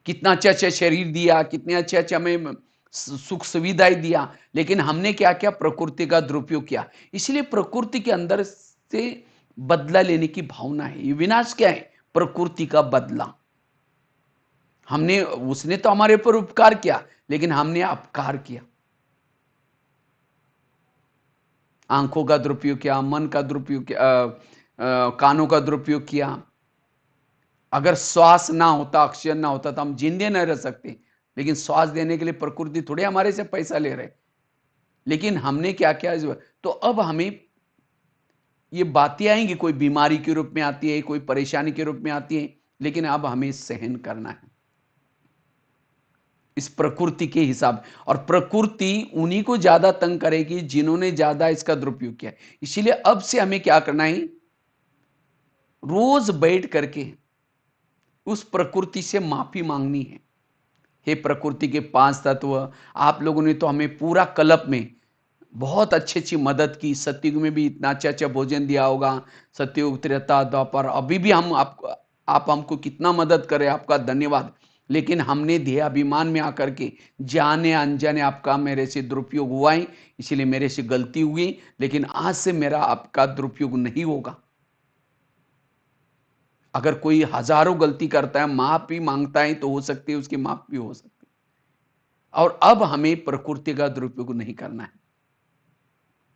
कितना अच्छा अच्छा शरीर दिया, कितने अच्छे अच्छे हमें सुख सुविधाएं दिया, लेकिन हमने क्या किया? प्रकृति का दुरुपयोग किया। इसलिए प्रकृति के अंदर से बदला लेने की भावना है। ये विनाश क्या है? प्रकृति का बदला। हमने, उसने तो हमारे ऊपर उपकार किया, लेकिन हमने अपकार किया। आंखों का दुरुपयोग किया, मन का दुरुपयोग किया, कानों का दुरुपयोग किया। अगर श्वास ना होता, ऑक्सीजन ना होता, तो हम जिंदे नहीं रह सकते। लेकिन श्वास देने के लिए प्रकृति थोड़े हमारे से पैसा ले रहे। लेकिन हमने क्या किया? तो अब हमें ये बातें आएंगी, कोई बीमारी के रूप में आती है, कोई परेशानी के रूप में आती है, लेकिन अब हमें सहन करना है इस प्रकृति के हिसाब। और प्रकृति उन्हीं को ज्यादा तंग करेगी जिन्होंने ज्यादा इसका दुरुपयोग किया। इसीलिए अब से हमें क्या करना है? रोज बैठ करके उस प्रकृति से माफी मांगनी है। हे प्रकृति के 5 तत्व, आप लोगों ने तो हमें पूरा कल्प में बहुत अच्छी अच्छी मदद की, सतयुग में भी इतना अच्छा अच्छा भोजन दिया होगा, सतयुग त्रेता द्वापर, अभी भी हम आपको, आप हमको कितना मदद करें, आपका धन्यवाद। लेकिन हमने देह अभिमान में आकर के जाने अनजाने आपका मेरे से दुरुपयोग हुआ है, इसलिए मेरे से गलती हुई, लेकिन आज से मेरा आपका दुरुपयोग नहीं होगा। अगर कोई हजारों गलती करता है, माफ भी मांगता है, तो हो सकती है उसकी माफ भी हो सकती है। और अब हमें प्रकृति का दुरुपयोग नहीं करना है।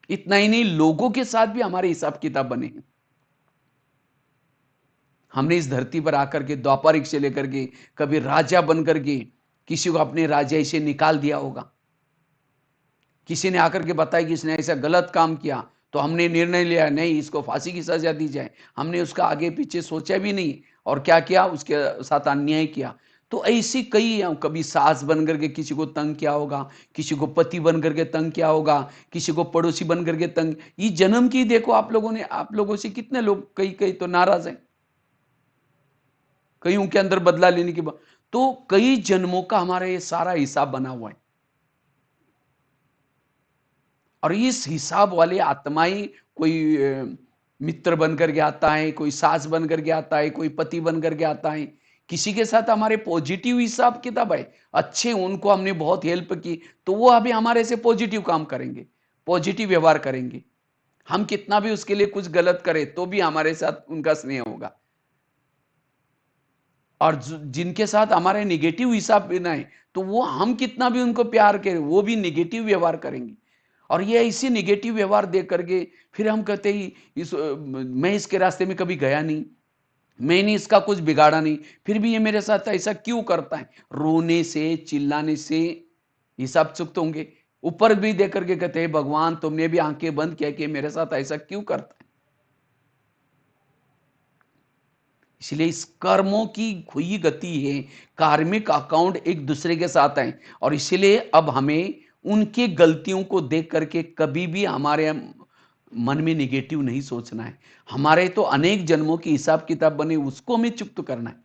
इतना ही नहीं, लोगों के साथ भी हमारे हिसाब किताब बने हैं। हमने इस धरती पर आकर के द्वापारिक से लेकर के कभी राजा बन करके किसी को अपने राजाई से निकाल दिया होगा। किसी ने आकर के बताया कि इसने ऐसा गलत काम किया, तो हमने निर्णय लिया नहीं, इसको फांसी की सजा दी जाए। हमने उसका आगे पीछे सोचा भी नहीं, और क्या किया, उसके साथ अन्याय किया। तो ऐसी कई, कभी सास बन करके किसी को तंग किया होगा, किसी को पति बन करके तंग किया होगा, किसी को पड़ोसी बन करके तंग। ये जन्म की देखो आप लोगों ने, आप लोगों से कितने लोग, कई कई तो नाराज हैं, कईयों के अंदर बदला लेने की बात। तो कई जन्मों का हमारा ये सारा हिसाब बना हुआ है, और इस हिसाब वाले आत्माएं, कोई मित्र बन करके आता है, कोई सास बन करके आता है, कोई पति बन करके आता है। किसी के साथ हमारे पॉजिटिव हिसाब किताब है, अच्छे, उनको हमने बहुत हेल्प की, तो वो अभी हमारे से पॉजिटिव काम करेंगे, पॉजिटिव व्यवहार करेंगे। हम कितना भी उसके लिए कुछ गलत करें, तो भी हमारे साथ उनका स्नेह होगा। और जिनके साथ हमारे निगेटिव हिसाब बनाए, तो वो हम कितना भी उनको प्यार करें, वो भी निगेटिव व्यवहार करेंगे। और ये ऐसी निगेटिव व्यवहार देख करके फिर हम कहते ही, मैं इसके रास्ते में कभी गया नहीं, मैंने इसका कुछ बिगाड़ा नहीं, फिर भी ये मेरे साथ ऐसा क्यों करता है। रोने से, चिल्लाने से हिसाब चुकते होंगे। ऊपर भी देख करके कहते हैं, भगवान तुमने भी आंखें बंद किया कि मेरे साथ ऐसा क्यों करता है। इसलिए इस कर्मों की हुई गति है, कार्मिक अकाउंट एक दूसरे के साथ है। और इसलिए अब हमें उनके गलतियों को देख करके कभी भी हमारे मन में निगेटिव नहीं सोचना है। हमारे तो अनेक जन्मों की हिसाब किताब बने, उसको हमें चुक्त करना है।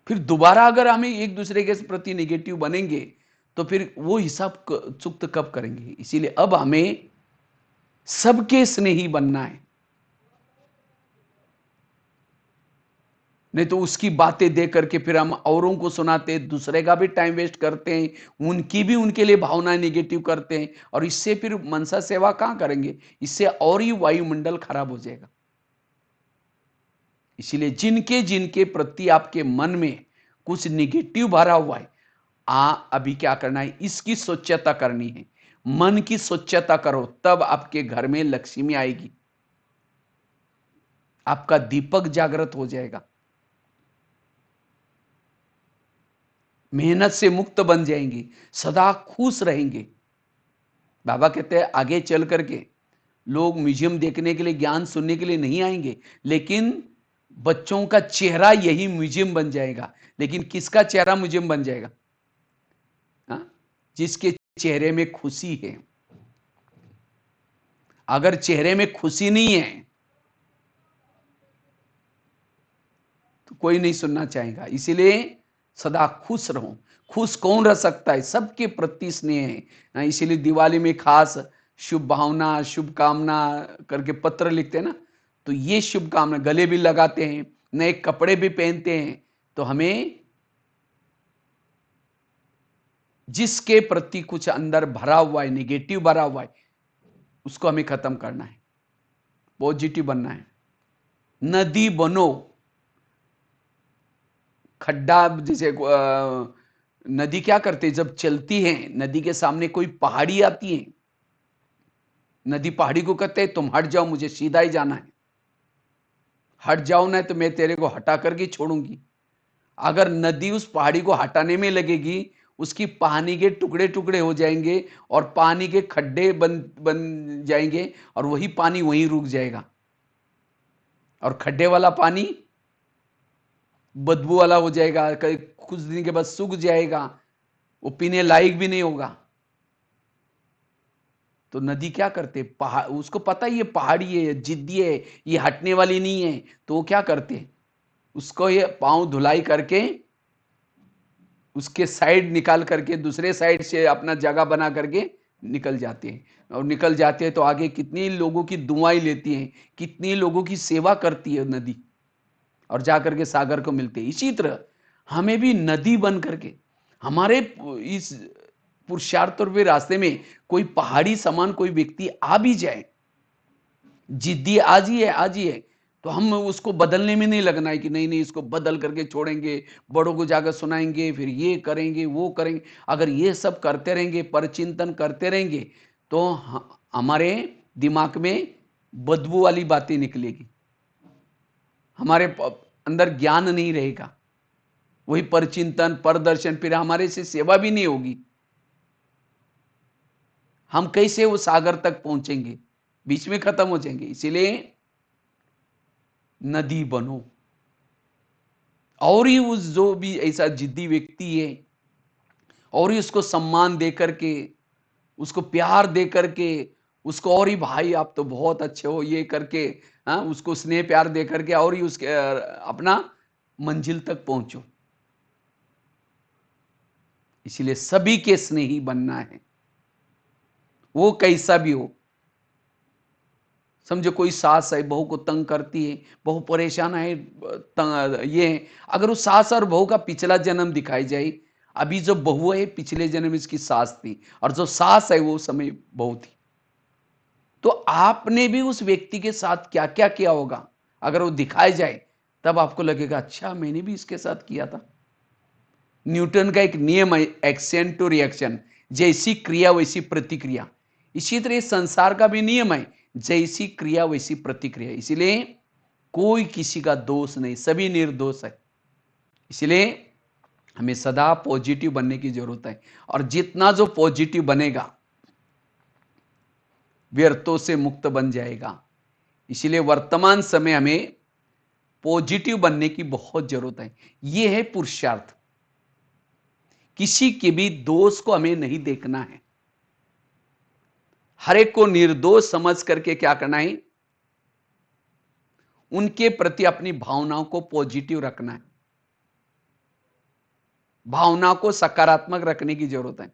फिर दोबारा अगर हमें एक दूसरे के प्रति निगेटिव बनेंगे, तो फिर वो हिसाब चुक्त कब करेंगे। इसीलिए अब हमें सबके स्नेही बनना है। नहीं तो उसकी बातें देख करके फिर हम औरों को सुनाते हैं, दूसरे का भी टाइम वेस्ट करते हैं, उनकी भी उनके लिए भावनाएं निगेटिव करते हैं, और इससे फिर मनसा सेवा कहां करेंगे। इससे और ही वायुमंडल खराब हो जाएगा। इसीलिए जिनके जिनके प्रति आपके मन में कुछ निगेटिव भरा हुआ है, अभी क्या करना है, इसकी स्वच्छता करनी है। मन की स्वच्छता करो, तब आपके घर में लक्ष्मी आएगी, आपका दीपक जागृत हो जाएगा, मेहनत से मुक्त बन जाएंगी, सदा खुश रहेंगे। बाबा कहते हैं, आगे चल करके लोग म्यूजियम देखने के लिए, ज्ञान सुनने के लिए नहीं आएंगे, लेकिन बच्चों का चेहरा यही म्यूजियम बन जाएगा। लेकिन किसका चेहरा म्यूजियम बन जाएगा? हाँ? जिसके चेहरे में खुशी है। अगर चेहरे में खुशी नहीं है, तो कोई नहीं सुनना चाहेगा। इसीलिए सदा खुश रहो। खुश कौन रह सकता है? सबके प्रति स्नेह है। इसीलिए दिवाली में खास शुभ भावना, शुभ कामना करके पत्र लिखते हैं ना, तो ये शुभ कामना, गले भी लगाते हैं, नए कपड़े भी पहनते हैं। तो हमें जिसके प्रति कुछ अंदर भरा हुआ है, निगेटिव भरा हुआ है, उसको हमें खत्म करना है, पॉजिटिव बनना है। नदी बनो, खड्डा जैसे नदी क्या करते, जब चलती है, नदी के सामने कोई पहाड़ी आती है, नदी पहाड़ी को कहते हैं, तुम हट जाओ, मुझे सीधा ही जाना है, हट जाओ ना तो मैं तेरे को हटा करके छोड़ूंगी। अगर नदी उस पहाड़ी को हटाने में लगेगी, उसकी पानी के टुकड़े टुकड़े हो जाएंगे, और पानी के खड्डे बन बन जाएंगे, और वही पानी वहीं रुक जाएगा, और खड्डे वाला पानी बदबू वाला हो जाएगा, कुछ दिन के बाद सूख जाएगा, वो पीने लायक भी नहीं होगा। तो नदी क्या करते, पहाड़, उसको पता ही है पहाड़ी है, जिद्दी है, ये हटने वाली नहीं है, तो वो क्या करते, उसको ये पांव धुलाई करके उसके साइड निकाल करके दूसरे साइड से अपना जगह बना करके निकल जाते हैं, और निकल जाते हैं तो आगे कितनी लोगों की दुआएं लेती हैं, कितनी लोगों की सेवा करती है नदी, और जाकर के सागर को मिलते हैं। इसी तरह हमें भी नदी बन करके हमारे इस पुरुषार्थ और वे रास्ते में कोई पहाड़ी समान कोई व्यक्ति आ भी जाए, जिद्दी आज ही है, आज ही है, तो हम उसको बदलने में नहीं लगना है कि नहीं नहीं इसको बदल करके छोड़ेंगे, बड़ों को जाकर सुनाएंगे, फिर ये करेंगे वो करेंगे। अगर ये सब करते रहेंगे, परचिंतन करते रहेंगे, तो हमारे दिमाग में बदबू वाली बातें निकलेगी, हमारे अंदर ज्ञान नहीं रहेगा, वही परचिंतन परदर्शन, फिर हमारे से सेवा भी नहीं होगी। हम कैसे वो सागर तक पहुंचेंगे, बीच में खत्म हो जाएंगे। इसीलिए नदी बनो। और ही उस जो भी ऐसा जिद्दी व्यक्ति है, और ही उसको सम्मान दे करके, उसको प्यार दे करके, उसको और ही भाई आप तो बहुत अच्छे हो ये करके, हाँ उसको स्नेह प्यार दे करके और ही उसके अपना मंजिल तक पहुंचो। इसलिए सभी के स्नेही बनना है, वो कैसा भी हो। समझो कोई सास है, बहू को तंग करती है, बहू परेशान है, ये है। अगर उस सास और बहू का पिछला जन्म दिखाई जाए, अभी जो बहू है पिछले जन्म इसकी सास थी, और जो सास है वो समय बहू थी, तो आपने भी उस व्यक्ति के साथ क्या क्या किया होगा, अगर वो दिखाई जाए, तब आपको लगेगा अच्छा मैंने भी इसके साथ किया था। न्यूटन का एक नियम है, एक्शन टू रिएक्शन, जैसी क्रिया वैसी प्रतिक्रिया। इसी तरह संसार का भी नियम है, जैसी क्रिया वैसी प्रतिक्रिया। इसीलिए कोई किसी का दोष नहीं, सभी निर्दोष है। इसलिए हमें सदा पॉजिटिव बनने की जरूरत है, और जितना जो पॉजिटिव बनेगा व्यर्थों से मुक्त बन जाएगा। इसलिए वर्तमान समय हमें पॉजिटिव बनने की बहुत जरूरत है। यह है पुरुषार्थ। किसी के भी दोष को हमें नहीं देखना है, हर एक को निर्दोष समझ करके क्या करना है, उनके प्रति अपनी भावनाओं को पॉजिटिव रखना है, भावना को सकारात्मक रखने की जरूरत है।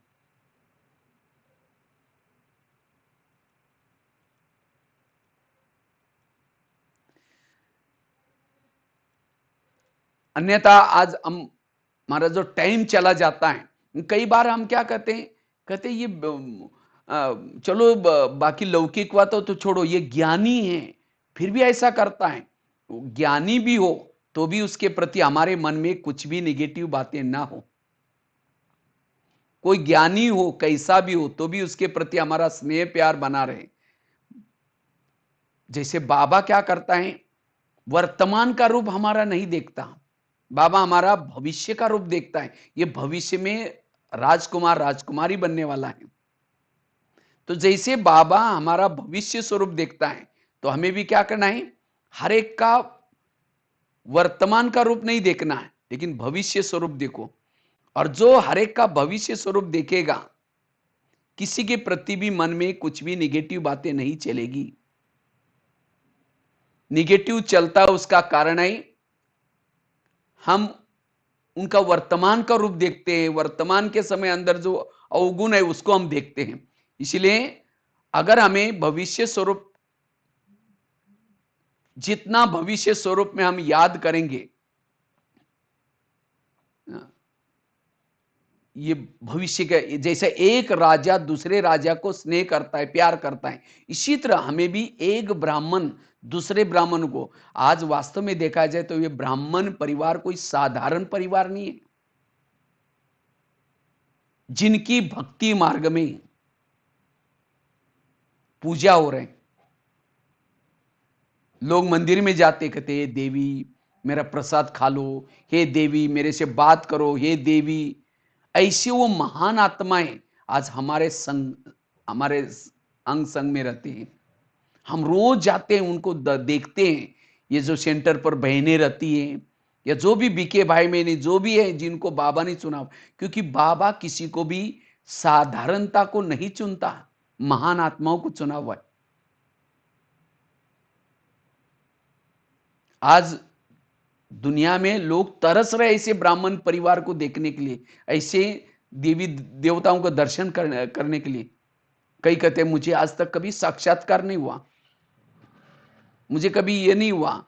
अन्यथा आज हम हमारा जो टाइम चला जाता है, कई बार हम क्या कहते हैं, कहते हैं ये चलो बाकी लौकिक बात तो छोड़ो, ये ज्ञानी है फिर भी ऐसा करता है। ज्ञानी भी हो तो भी उसके प्रति हमारे मन में कुछ भी निगेटिव बातें ना हो। कोई ज्ञानी हो कैसा भी हो तो भी उसके प्रति हमारा स्नेह प्यार बना रहे। जैसे बाबा क्या करता है, वर्तमान का रूप हमारा नहीं देखता, बाबा हमारा भविष्य का रूप देखता है। ये भविष्य में राजकुमार राजकुमारी बनने वाला है, तो जैसे बाबा हमारा भविष्य स्वरूप देखता है, तो हमें भी क्या करना है, हर एक का वर्तमान का रूप नहीं देखना है, लेकिन भविष्य स्वरूप देखो। और जो हर एक का भविष्य स्वरूप देखेगा, किसी के प्रति भी मन में कुछ भी निगेटिव बातें नहीं चलेगी। निगेटिव चलता उसका कारण है हम उनका वर्तमान का रूप देखते हैं, वर्तमान के समय अंदर जो अवगुण है उसको हम देखते हैं। इसलिए अगर हमें भविष्य स्वरूप, जितना भविष्य स्वरूप में हम याद करेंगे, ये भविष्य का, जैसे एक राजा दूसरे राजा को स्नेह करता है प्यार करता है, इसी तरह हमें भी एक ब्राह्मण दूसरे ब्राह्मण को, आज वास्तव में देखा जाए तो ये ब्राह्मण परिवार कोई साधारण परिवार नहीं है। जिनकी भक्ति मार्ग में पूजा हो रहे, लोग मंदिर में जाते कहते हे देवी मेरा प्रसाद खा लो, हे देवी मेरे से बात करो, हे देवी। ऐसे वो महान आत्माएं आज हमारे संग, हमारे अंग संग में रहते हैं। हम रोज जाते हैं उनको देखते हैं। ये जो सेंटर पर बहनें रहती हैं, या जो भी बीके भाई मैंने जो भी है जिनको बाबा ने चुना, क्योंकि बाबा किसी को भी साधारणता को नहीं चुनता, महान आत्माओं को चुना हुआ है। आज दुनिया में लोग तरस रहे ऐसे ब्राह्मण परिवार को देखने के लिए, ऐसे देवी देवताओं का दर्शन करने के लिए। कई कहते हैं मुझे आज तक कभी साक्षात्कार नहीं हुआ, मुझे कभी ये नहीं हुआ।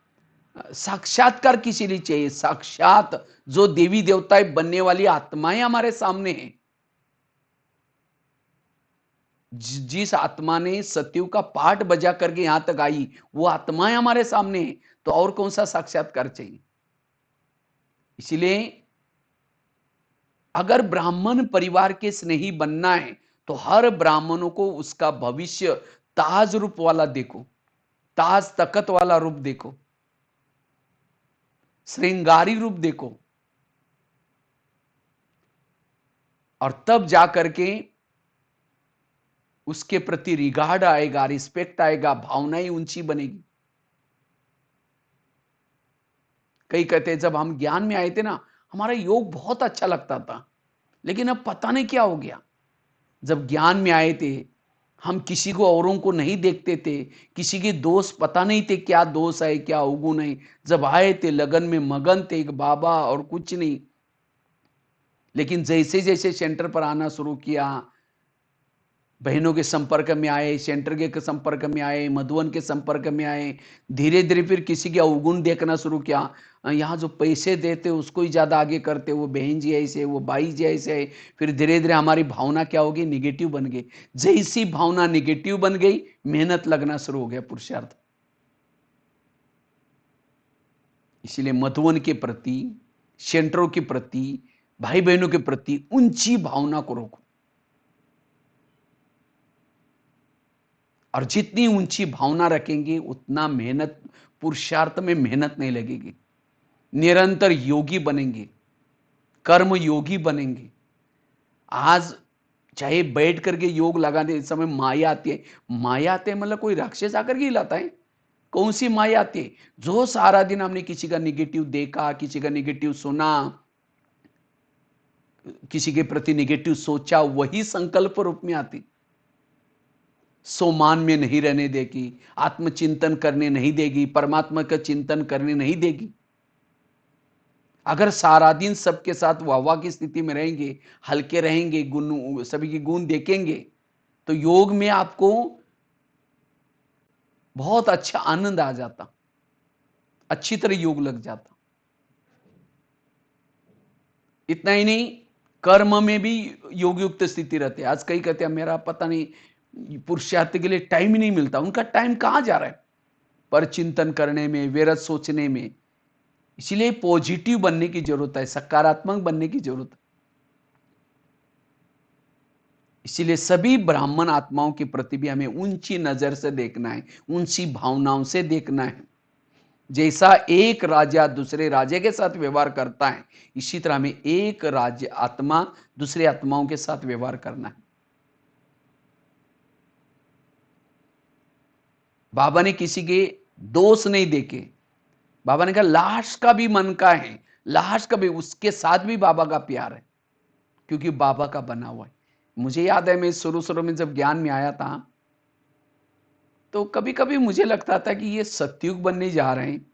साक्षात्कार किसी लिए चाहिए? साक्षात जो देवी देवताएं बनने वाली आत्माएं हमारे सामने हैं, जिस आत्मा ने सत्यु का पाठ बजा करके यहां तक आई, वो आत्माएं हमारे सामने हैं, तो और कौन सा साक्षात्कार चाहिए? इसलिए अगर ब्राह्मण परिवार के स्नेही बनना है, तो हर ब्राह्मणों को उसका भविष्य ताज रूप वाला देखो, ताज तकत वाला रूप देखो, श्रृंगारी रूप देखो, और तब जाकर के उसके प्रति रिगार्ड आएगा, रिस्पेक्ट आएगा, भावनाएं ऊंची बनेगी। कई कहते हैं जब हम ज्ञान में आए थे ना, हमारा योग बहुत अच्छा लगता था, लेकिन अब पता नहीं क्या हो गया। जब ज्ञान में आए थे, हम किसी को औरों को नहीं देखते थे, किसी के दोष पता नहीं थे, क्या दोष है क्या अवगुण है। जब आए थे लगन में मगन थे, एक बाबा और कुछ नहीं। लेकिन जैसे जैसे सेंटर पर आना शुरू किया, बहनों के संपर्क में आए, सेंटर के संपर्क में आए, मधुवन के संपर्क में आए, धीरे धीरे फिर किसी के अवगुण देखना शुरू किया। यहाँ जो पैसे देते उसको ही ज्यादा आगे करते, वो बहन जी ऐसे, वो भाई जी ऐसे है। फिर धीरे धीरे हमारी भावना क्या होगी? निगेटिव बन गई। जैसी भावना निगेटिव बन गई, मेहनत लगना शुरू हो गया, पुरुषार्थ। इसीलिए मधुवन के प्रति, सेंटरों के प्रति, भाई बहनों के प्रति ऊंची भावना को रोको। और जितनी ऊंची भावना रखेंगे, उतना मेहनत, पुरुषार्थ में मेहनत नहीं लगेगी। निरंतर योगी बनेंगे, कर्म योगी बनेंगे। आज चाहे बैठ करके योग लगाने समय माया आती है, माया आते मतलब कोई राक्षस आकर के हिलाता है? कौन सी माया आती है? जो सारा दिन हमने किसी का निगेटिव देखा, किसी का निगेटिव सुना, किसी के प्रति निगेटिव सोचा, वही संकल्प रूप में आती। सोमान में नहीं रहने देगी, आत्मचिंतन करने नहीं देगी, परमात्मा का चिंतन करने नहीं देगी। अगर सारा दिन सबके साथ वाह की स्थिति में रहेंगे, हल्के रहेंगे, गुण, सभी के गुण देखेंगे, तो योग में आपको बहुत अच्छा आनंद आ जाता, अच्छी तरह योग लग जाता। इतना ही नहीं, कर्म में भी योग युक्त स्थिति रहती है। आज कई कहते हैं मेरा पता नहीं पुरुषार्थ के लिए टाइम ही नहीं मिलता। उनका टाइम कहां जा रहा है? पर चिंतन करने में, व्यर्थ सोचने में। इसलिए पॉजिटिव बनने की जरूरत है, सकारात्मक बनने की जरूरत है। इसीलिए सभी ब्राह्मण आत्माओं के प्रति भी हमें ऊंची नजर से देखना है, ऊंची भावनाओं से देखना है। जैसा एक राजा दूसरे राजा के साथ व्यवहार करता है, इसी तरह हमें एक राज्य आत्मा दूसरे आत्माओं के साथ व्यवहार करना है। बाबा ने किसी के दोष नहीं देखे। बाबा ने कहा लाश का भी मन का है, लाश का भी, उसके साथ भी बाबा का प्यार है, क्योंकि बाबा का बना हुआ है। मुझे याद है, मैं शुरू शुरू में जब ज्ञान में आया था, तो कभी कभी मुझे लगता था कि ये सतयुग बनने जा रहे हैं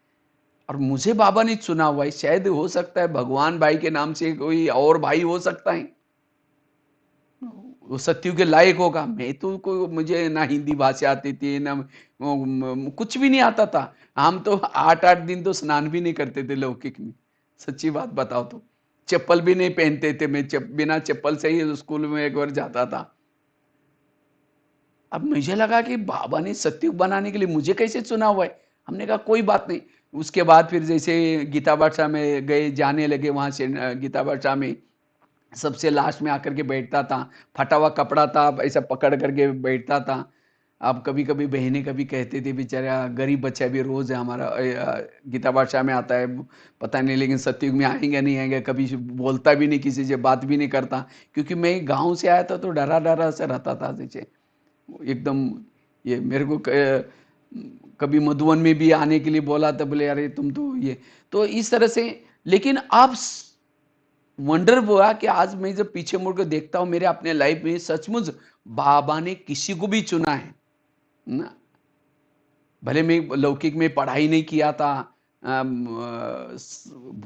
और मुझे बाबा ने चुना हुआ है। शायद हो सकता है भगवान भाई के नाम से कोई और भाई हो सकता है, वो सत्यु के लायक होगा। मैं तो कोई, मुझे ना हिंदी भाषा आती थी, ना कुछ भी नहीं आता था। हम तो 8-8 दिन तो स्नान भी नहीं करते थे लौकिक में, सच्ची बात बताओ तो। चप्पल भी नहीं पहनते थे, मैं बिना चप्पल से ही स्कूल में एक बार जाता था। अब मुझे लगा कि बाबा ने सत्युग बनाने के लिए मुझे कैसे चुना हुआ है। हमने कहा कोई बात नहीं। उसके बाद फिर जैसे गीता पाठशाला में गए, जाने लगे, वहां से गीता पाठशाला में सबसे लास्ट में आकर के बैठता था। फटा हुआ कपड़ा था, ऐसा पकड़ करके बैठता था। अब कभी कभी बहनें कभी कहते थे बेचारा गरीब बच्चा भी रोज है हमारा गीता पाठशाला में आता है, पता नहीं लेकिन सतयुग में आएंगे नहीं आएंगे। कभी बोलता भी नहीं, किसी से बात भी नहीं करता, क्योंकि मैं गांव से आया था तो डरा डरा से रहता था जैसे एकदम। ये मेरे को कभी मधुवन में भी आने के लिए बोला था, बोले अरे तुम तो ये, तो इस तरह से। लेकिन अब वंडर हुआ कि आज मैं जब पीछे मुड़कर देखता हूं मेरे अपने लाइफ में, सचमुच बाबा ने किसी को भी चुना है ना। भले मैं लौकिक में पढ़ाई नहीं किया था,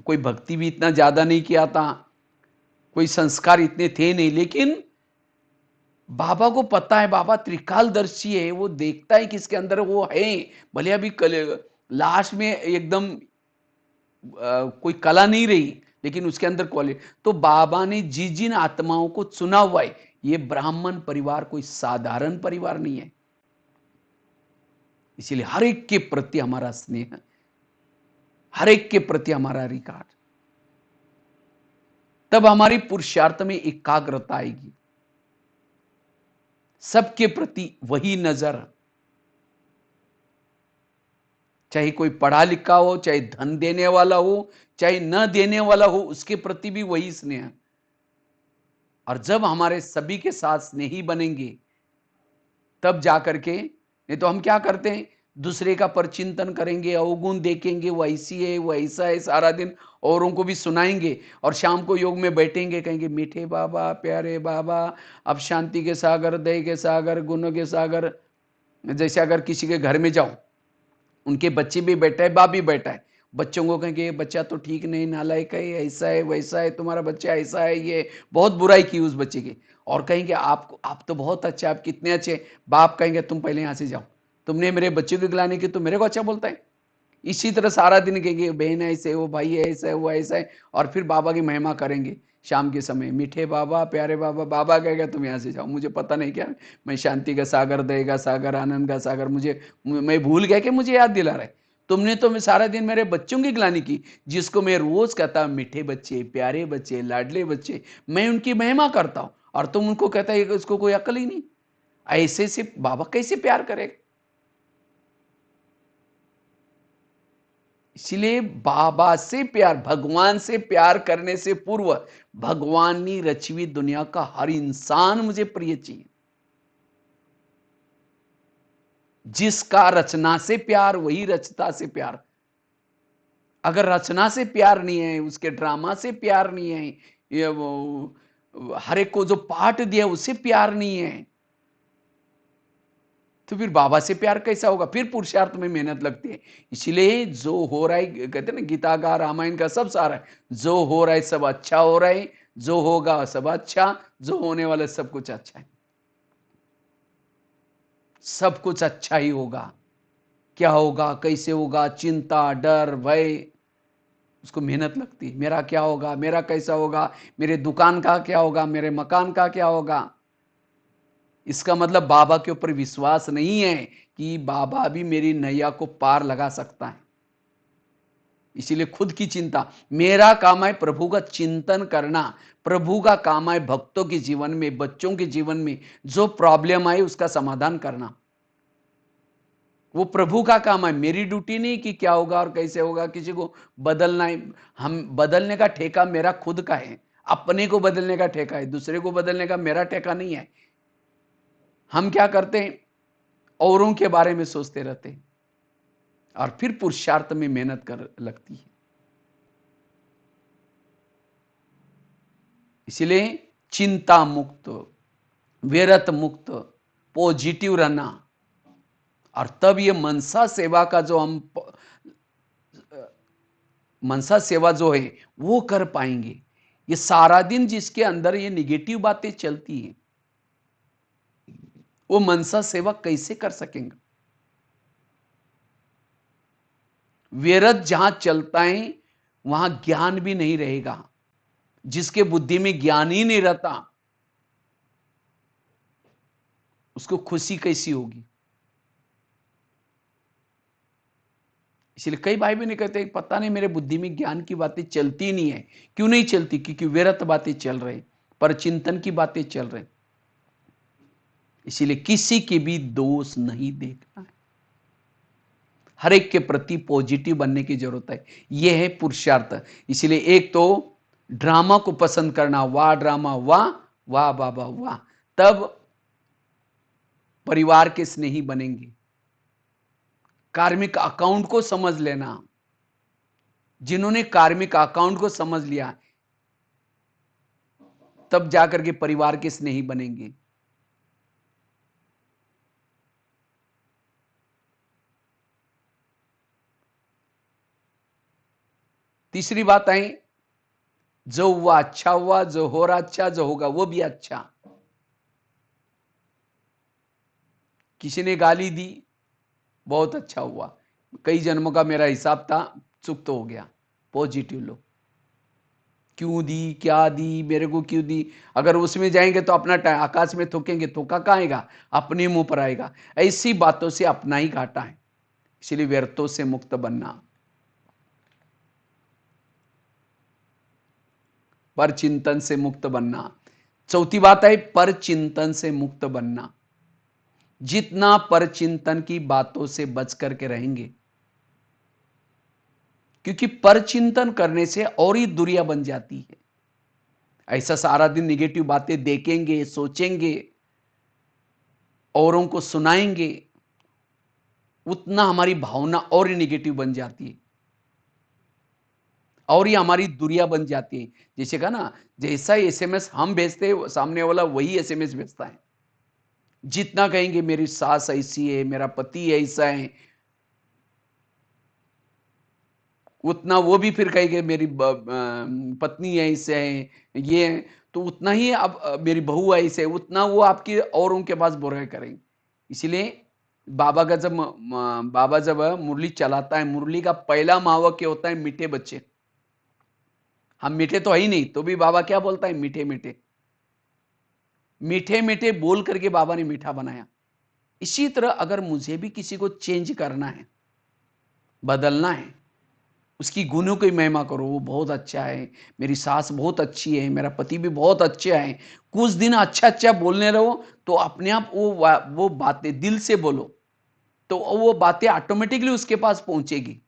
कोई भक्ति भी इतना ज्यादा नहीं किया था, कोई संस्कार इतने थे नहीं, लेकिन बाबा को पता है, बाबा त्रिकालदर्शी है, वो देखता है कि इसके अंदर वो है, भले अभी लास्ट में एकदम कोई कला नहीं रही, लेकिन उसके अंदर क्वालिटी। तो बाबा ने जिन आत्माओं को चुना हुआ है, ये ब्राह्मण परिवार कोई साधारण परिवार नहीं है। इसीलिए हर एक के प्रति हमारा स्नेह, हर एक के प्रति हमारा रिगार्ड, तब हमारी पुरुषार्थ में एकाग्रता आएगी, सबके प्रति वही नजर। चाहे कोई पढ़ा लिखा हो, चाहे धन देने वाला हो, चाहे न देने वाला हो, उसके प्रति भी वही स्नेह। और जब हमारे सभी के साथ स्नेही बनेंगे, तब जाकर के, नहीं तो हम क्या करते हैं, दूसरे का परचिंतन करेंगे, अवगुण देखेंगे, वो ऐसी है, वो ऐसा है, सारा दिन औरों को भी सुनाएंगे, और शाम को योग में बैठेंगे, कहेंगे मीठे बाबा, प्यारे बाबा, अब शांति के सागर, दया के सागर, गुणों के सागर। जैसे अगर किसी के घर में जाओ, उनके बच्चे भी बैठा है, बाप भी बैठा है, बच्चों को कहेंगे बच्चा तो ठीक नहीं, नालायक है, ऐसा है, वैसा है, तुम्हारा बच्चा ऐसा है, ये बहुत बुराई की उस बच्चे की। और कहेंगे आप तो बहुत अच्छे, आप कितने अच्छे। बाप कहेंगे तुम पहले यहां से जाओ, तुमने मेरे बच्चे को गिलाने की, तो मेरे को अच्छा बोलता है। इसी तरह सारा दिन कहेंगे बहन ऐसे है, वो भाई है ऐसा है, वो ऐसा है, और फिर बाबा की महिमा करेंगे शाम के समय, मीठे बाबा, प्यारे बाबा। बाबा कहेगा तुम यहाँ से जाओ, मुझे पता नहीं क्या, मैं शांति का सागर, दया का सागर, आनंद का सागर, मैं भूल गया कि मुझे याद दिला रहा है। तुमने तो मैं सारा दिन मेरे बच्चों की गिलानी की, जिसको मैं रोज कहता मीठे बच्चे, प्यारे बच्चे, लाडले बच्चे, मैं उनकी महिमा करता हूं, और तुम उनको कहता है उसको कोई अकल ही नहीं। ऐसे से बाबा कैसे प्यार करेगा? इसलिए बाबा से प्यार, भगवान से प्यार करने से पूर्व, भगवान ने रची हुई दुनिया का हर इंसान मुझे प्रिय चाहिए। जिसका रचना से प्यार, वही रचता से प्यार। अगर रचना से प्यार नहीं है, उसके ड्रामा से प्यार नहीं है, ये वो हर एक को जो पाठ दिया उससे प्यार नहीं है, तो फिर बाबा से प्यार कैसा होगा? फिर पुरुषार्थ में मेहनत लगती है। इसलिए जो हो रहा है, कहते हैं ना, गीता का, रामायण का सब सारा है, जो हो रहा है सब अच्छा हो रहा है, जो होगा सब अच्छा, जो होने वाला सब कुछ अच्छा है, सब कुछ अच्छा ही होगा। क्या होगा, कैसे होगा, चिंता, डर, भय, उसको मेहनत लगती है। मेरा क्या होगा, मेरा कैसा होगा, मेरे दुकान का क्या होगा, मेरे मकान का क्या होगा। इसका मतलब बाबा के ऊपर विश्वास नहीं है कि बाबा भी मेरी नैया को पार लगा सकता है। इसीलिए खुद की चिंता, मेरा काम है प्रभु का चिंतन करना, प्रभु का काम है भक्तों के जीवन में, बच्चों के जीवन में जो प्रॉब्लम आए उसका समाधान करना। वो प्रभु का काम है, मेरी ड्यूटी नहीं कि क्या होगा और कैसे होगा, किसी को बदलना है। हम बदलने का ठेका मेरा खुद का है, अपने को बदलने का ठेका है, दूसरे को बदलने का मेरा ठेका नहीं है। हम क्या करते हैं, औरों के बारे में सोचते रहते हैं, और फिर पुरुषार्थ में मेहनत कर लगती है। इसलिए चिंता मुक्त, विरत मुक्त, पॉजिटिव रहना, और तब ये मनसा सेवा का जो हम मनसा सेवा जो है वो कर पाएंगे। ये सारा दिन जिसके अंदर ये निगेटिव बातें चलती हैं, वो मनसा सेवा कैसे कर सकेंगे? विरत जहां चलता है वहां ज्ञान भी नहीं रहेगा। जिसके बुद्धि में ज्ञान ही नहीं रहता, उसको खुशी कैसी होगी? इसलिए कई भाई बहन कहते हैं पता नहीं मेरे बुद्धि में ज्ञान की बातें चलती नहीं है। क्यों नहीं चलती? क्योंकि विरत बातें चल रही, पर चिंतन की बातें चल रही। इसीलिए किसी के भी दोष नहीं देखना है, हर एक के प्रति पॉजिटिव बनने की जरूरत है। यह है पुरुषार्थ। इसलिए एक तो ड्रामा को पसंद करना, वाह ड्रामा, वाह वाह बाबा वाह, तब परिवार के स्नेही बनेंगे। कार्मिक अकाउंट को समझ लेना, जिन्होंने कार्मिक अकाउंट को समझ लिया, तब जाकर के परिवार के स्नेही बनेंगे। तीसरी बात आई, जो हुआ अच्छा हुआ, जो हो रहा अच्छा, जो होगा वो भी अच्छा। किसी ने गाली दी, बहुत अच्छा हुआ, कई जन्मों का मेरा हिसाब था, चुक तो हो गया। पॉजिटिव लो। क्यों दी, क्या दी, मेरे को क्यों दी? अगर उसमें जाएंगे तो अपना आकाश में थूकेंगे, थूका कहाँ आएगा? अपने मुंह पर आएगा। ऐसी बातों से अपना ही घाटा है। इसलिए व्यर्थों से मुक्त बनना, पर चिंतन से मुक्त बनना। चौथी बात है पर चिंतन से मुक्त बनना। जितना पर चिंतन की बातों से बच करके रहेंगे, क्योंकि पर चिंतन करने से और ही दूरियां बन जाती है। ऐसा सारा दिन निगेटिव बातें देखेंगे, सोचेंगे, औरों को सुनाएंगे, उतना हमारी भावना और ही निगेटिव बन जाती है और ये हमारी दूरियां बन जाती है। जैसे कहा ना, जैसा एसएमएस हम भेजते हैं सामने वाला वही एसएमएस भेजता है। जितना कहेंगे मेरी सास ऐसी है, मेरा पति ऐसा है, उतना वो भी फिर कहेंगे मेरी पत्नी ऐसे है, ये है, तो उतना ही अब मेरी बहू ऐसे है, उतना वो आपके औरों के पास बुराई करेंगे। इसलिए बाबा जब मुरली चलाता है, मुरली का पहला महावाक्य होता है मीठे बच्चे। हम मीठे तो है ही नहीं, तो भी बाबा क्या बोलता है? मीठे मीठे। मीठे मीठे बोल करके बाबा ने मीठा बनाया। इसी तरह अगर मुझे भी किसी को चेंज करना है, बदलना है, उसकी गुणों की महिमा करो, वो बहुत अच्छा है, मेरी सास बहुत अच्छी है, मेरा पति भी बहुत अच्छा है, कुछ दिन अच्छा अच्छा बोलने रहो, तो अपने आप वो बातें दिल से बोलो, तो वो बातें ऑटोमेटिकली उसके पास पहुंचेगी।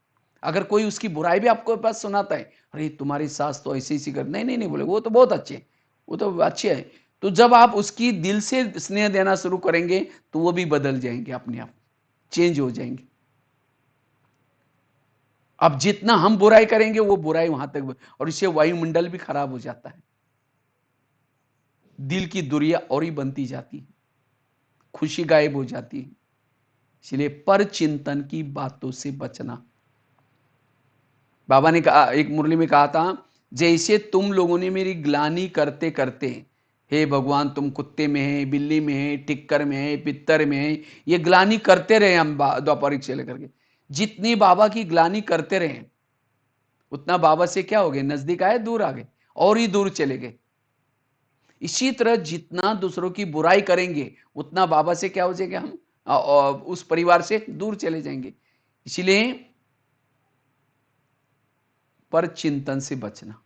अगर कोई उसकी बुराई भी आपको पास सुनाता है, अरे तुम्हारी सास तो ऐसी ऐसी कर, नहीं नहीं नहीं बोले, वो तो बहुत अच्छे हैं, वो तो अच्छे है। तो जब आप उसकी दिल से स्नेह देना शुरू करेंगे, तो वो भी बदल जाएंगे, अपने आप चेंज हो जाएंगे। अब जितना हम बुराई करेंगे वो बुराई वहां तक, और इससे वायुमंडल भी खराब हो जाता है, दिल की दूरियां और ही बनती जाती है, खुशी गायब हो जाती है। इसलिए पर चिंतन की बातों से बचना। बाबा ने कहा, एक मुरली में कहा था, जैसे तुम लोगों ने मेरी ग्लानि करते करते, हे भगवान तुम कुत्ते में है, बिल्ली में है, टिक्कर में है, पित्तर में है, ये ग्लानि करते रहे हम द्वापरिक से लेकर के, जितनी बाबा की ग्लानि करते रहे, उतना बाबा से क्या हो गए? नजदीक आए, दूर आ गए, और ही दूर चले गए। इसी तरह जितना दूसरों की बुराई करेंगे, उतना बाबा से क्या हो जाएगा? हम उस परिवार से दूर चले जाएंगे। इसीलिए पर चिंतन से बचना।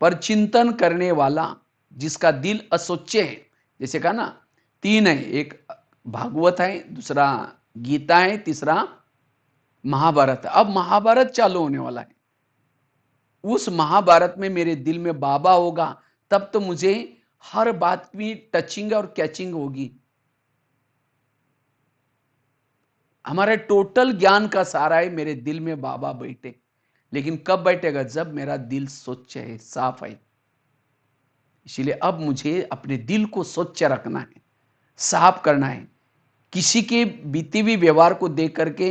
पर चिंतन करने वाला, जिसका दिल असोच्य है, जैसे कहा ना, तीन है, एक भागवत है, दूसरा गीता है, तीसरा महाभारत है। अब महाभारत चालू होने वाला है। उस महाभारत में मेरे दिल में बाबा होगा, तब तो मुझे हर बात की टचिंग और कैचिंग होगी। हमारे टोटल ज्ञान का सारा है मेरे दिल में बाबा बैठे। लेकिन कब बैठेगा? जब मेरा दिल स्वच्छ है, साफ है। इसीलिए अब मुझे अपने दिल को स्वच्छ रखना है, साफ करना है। किसी के बीते हुए व्यवहार को देख करके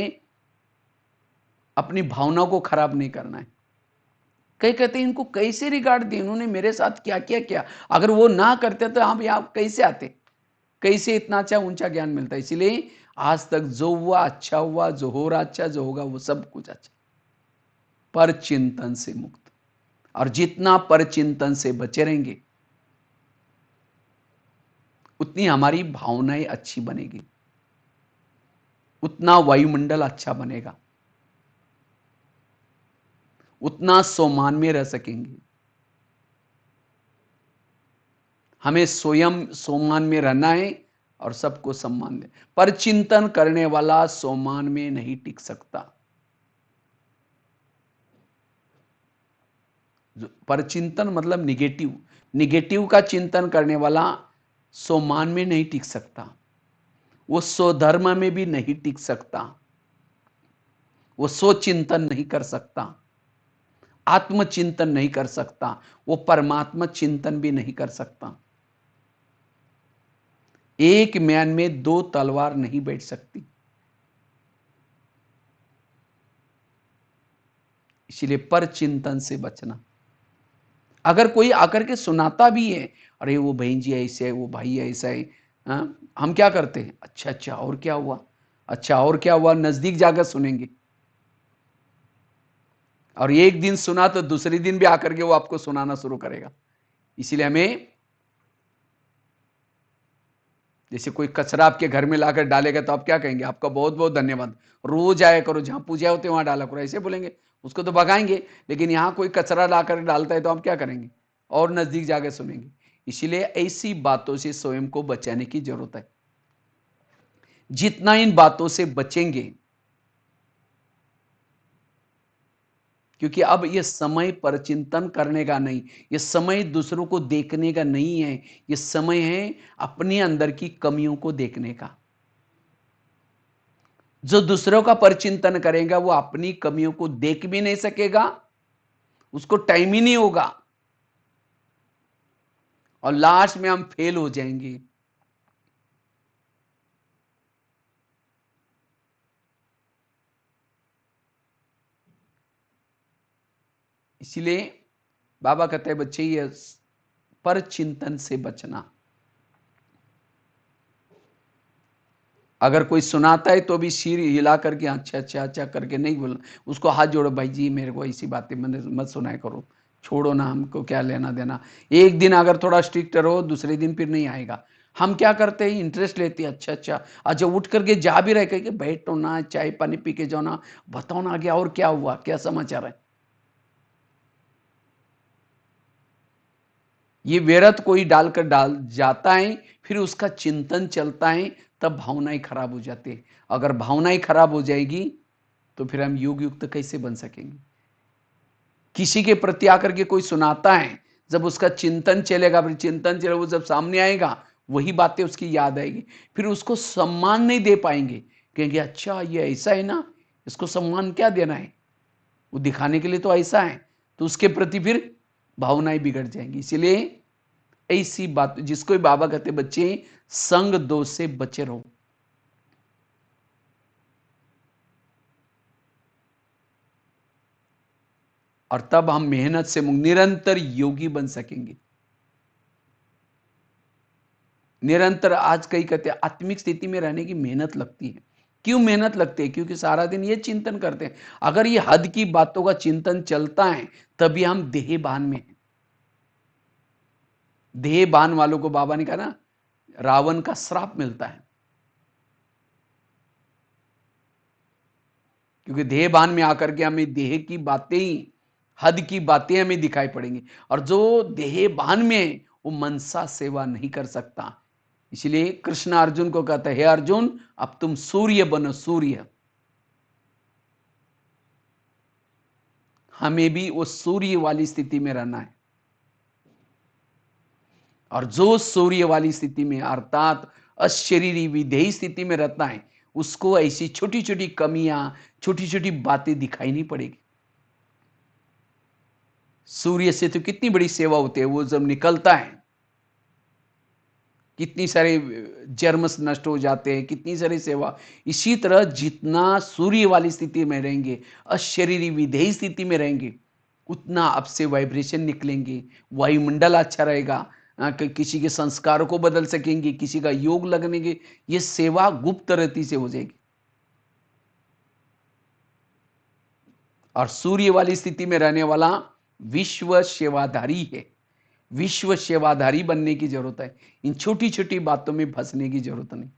अपनी भावनाओं को खराब नहीं करना है। कई कहते हैं इनको कैसे रिगार्ड दिए, इन्होंने मेरे साथ क्या क्या किया, अगर वो ना करते तो हम यहां कैसे आते, कैसे इतना अच्छा ऊंचा ज्ञान मिलता है। इसलिए आज तक जो हुआ अच्छा हुआ, जो हो रहा अच्छा, जो होगा वो सब कुछ अच्छा। पर चिंतन से मुक्त, और जितना पर चिंतन से बचे रहेंगे, उतनी हमारी भावनाएं अच्छी बनेगी, उतना वायुमंडल अच्छा बनेगा, उतना सम्मान में रह सकेंगे। हमें स्वयं सम्मान में रहना है और सबको सम्मान दे। पर चिंतन करने वाला सम्मान में नहीं टिक सकता। पर चिंतन मतलब निगेटिव, निगेटिव का चिंतन करने वाला सम्मान में नहीं टिक सकता, वो स्वधर्म में भी नहीं टिक सकता, वो स्वचिंतन नहीं कर सकता, आत्मचिंतन नहीं कर सकता, वो परमात्मा चिंतन भी नहीं कर सकता। एक म्यान में दो तलवार नहीं बैठ सकती। इसलिए पर चिंतन से बचना। अगर कोई आकर के सुनाता भी है, अरे वो बहन जी ऐसे है, वो भाई ऐसा है, हाँ, हम क्या करते हैं, अच्छा अच्छा और क्या हुआ, अच्छा और क्या हुआ, नजदीक जाकर सुनेंगे। और एक दिन सुना तो दूसरे दिन भी आकर के वो आपको सुनाना शुरू करेगा। इसीलिए हमें, जैसे कोई कचरा आपके घर में लाकर डालेगा तो आप क्या कहेंगे, आपका बहुत बहुत धन्यवाद, रोज आया करो, जहां पूजा होती है वहां डाला करो, ऐसे बोलेंगे। उसको तो भगाएंगे। लेकिन यहां कोई कचरा लाकर डालता है तो आप क्या करेंगे, और नजदीक जाकर सुनेंगे। इसीलिए ऐसी बातों से स्वयं को बचाने की जरूरत है। जितना इन बातों से बचेंगे, क्योंकि अब ये समय पर चिंतन करने का नहीं, ये समय दूसरों को देखने का नहीं है, ये समय है अपने अंदर की कमियों को देखने का। जो दूसरों का परचिंतन करेगा वो अपनी कमियों को देख भी नहीं सकेगा, उसको टाइम ही नहीं होगा, और लास्ट में हम फेल हो जाएंगे। इसलिए बाबा कहते हैं बच्चे, ये परचिंतन से बचना। अगर कोई सुनाता है तो भी सिर हिला करके अच्छा अच्छा अच्छा करके नहीं बोलना, उसको हाथ जोड़ो, भाई जी मेरे को ऐसी बातें मैंने मत सुनाया करो, छोड़ो ना, हमको क्या लेना देना। एक दिन अगर थोड़ा स्ट्रिक्ट रहो, दूसरे दिन फिर नहीं आएगा। हम क्या करते हैं, इंटरेस्ट लेते हैं, अच्छा अच्छा, अच्छा उठ करके जा भी रहे कि बैठो ना, चाय पानी पी के जाओ ना, बताओ ना आगे और क्या हुआ, क्या समाचार है। ये व्यर्थ कोई डालकर डाल जाता है, फिर उसका चिंतन चलता है, तब भावनाएं खराब हो जाती है। अगर भावनाएं खराब हो जाएगी तो फिर हम योग युक्त कैसे बन सकेंगे। किसी के प्रति आकर के कोई सुनाता है, जब उसका चिंतन चलेगा, फिर चिंतन चले, वो जब सामने आएगा वही बातें उसकी याद आएगी, फिर उसको सम्मान नहीं दे पाएंगे। कहेंगे अच्छा ये ऐसा है ना, इसको सम्मान क्या देना है, वो दिखाने के लिए तो ऐसा है, तो उसके प्रति फिर भावनाएं बिगड़ जाएंगी। इसीलिए ऐसी बात जिसको बाबा कहते बच्चे, संग दोष से बचे रहो। और तब हम मेहनत से निरंतर योगी बन सकेंगे। निरंतर, आज कई कहते हैं आत्मिक स्थिति में रहने की मेहनत लगती है। क्यों मेहनत लगती है, क्योंकि सारा दिन ये चिंतन करते हैं। अगर ये हद की बातों का चिंतन चलता है तभी हम देहभान में हैं। देहभान वालों को बाबा ने कहा ना, रावण का श्राप मिलता है, क्योंकि देहभान में आकर के हमें देह की बातें ही, हद की बातें हमें दिखाई पड़ेंगी। और जो देहभान में है वो मनसा सेवा नहीं कर सकता। इसलिए कृष्ण अर्जुन को कहता है, हे अर्जुन अब तुम सूर्य बनो, सूर्य। हमें भी वो सूर्य वाली स्थिति में रहना है। और जो सूर्य वाली स्थिति में अर्थात अशरीरी विधेयी स्थिति में रहता है, उसको ऐसी छोटी छोटी कमियां, छोटी छोटी बातें दिखाई नहीं पड़ेगी। सूर्य से तो कितनी बड़ी सेवा होती है, वो जब निकलता है कितनी सारे जर्म्स नष्ट हो जाते हैं, कितनी सारी सेवा। इसी तरह जितना सूर्य वाली स्थिति में रहेंगे, अशरीरी विधेयी स्थिति में रहेंगे, उतना आपसे वाइब्रेशन निकलेंगे, वायुमंडल अच्छा रहेगा। किसी के संस्कारों को बदल सकेंगे, किसी का योग लगने के, ये सेवा गुप्त रीति से हो जाएगी। और सूर्य वाली स्थिति में रहने वाला विश्व सेवाधारी है। विश्व सेवाधारी बनने की जरूरत है, इन छोटी छोटी बातों में फंसने की जरूरत नहीं।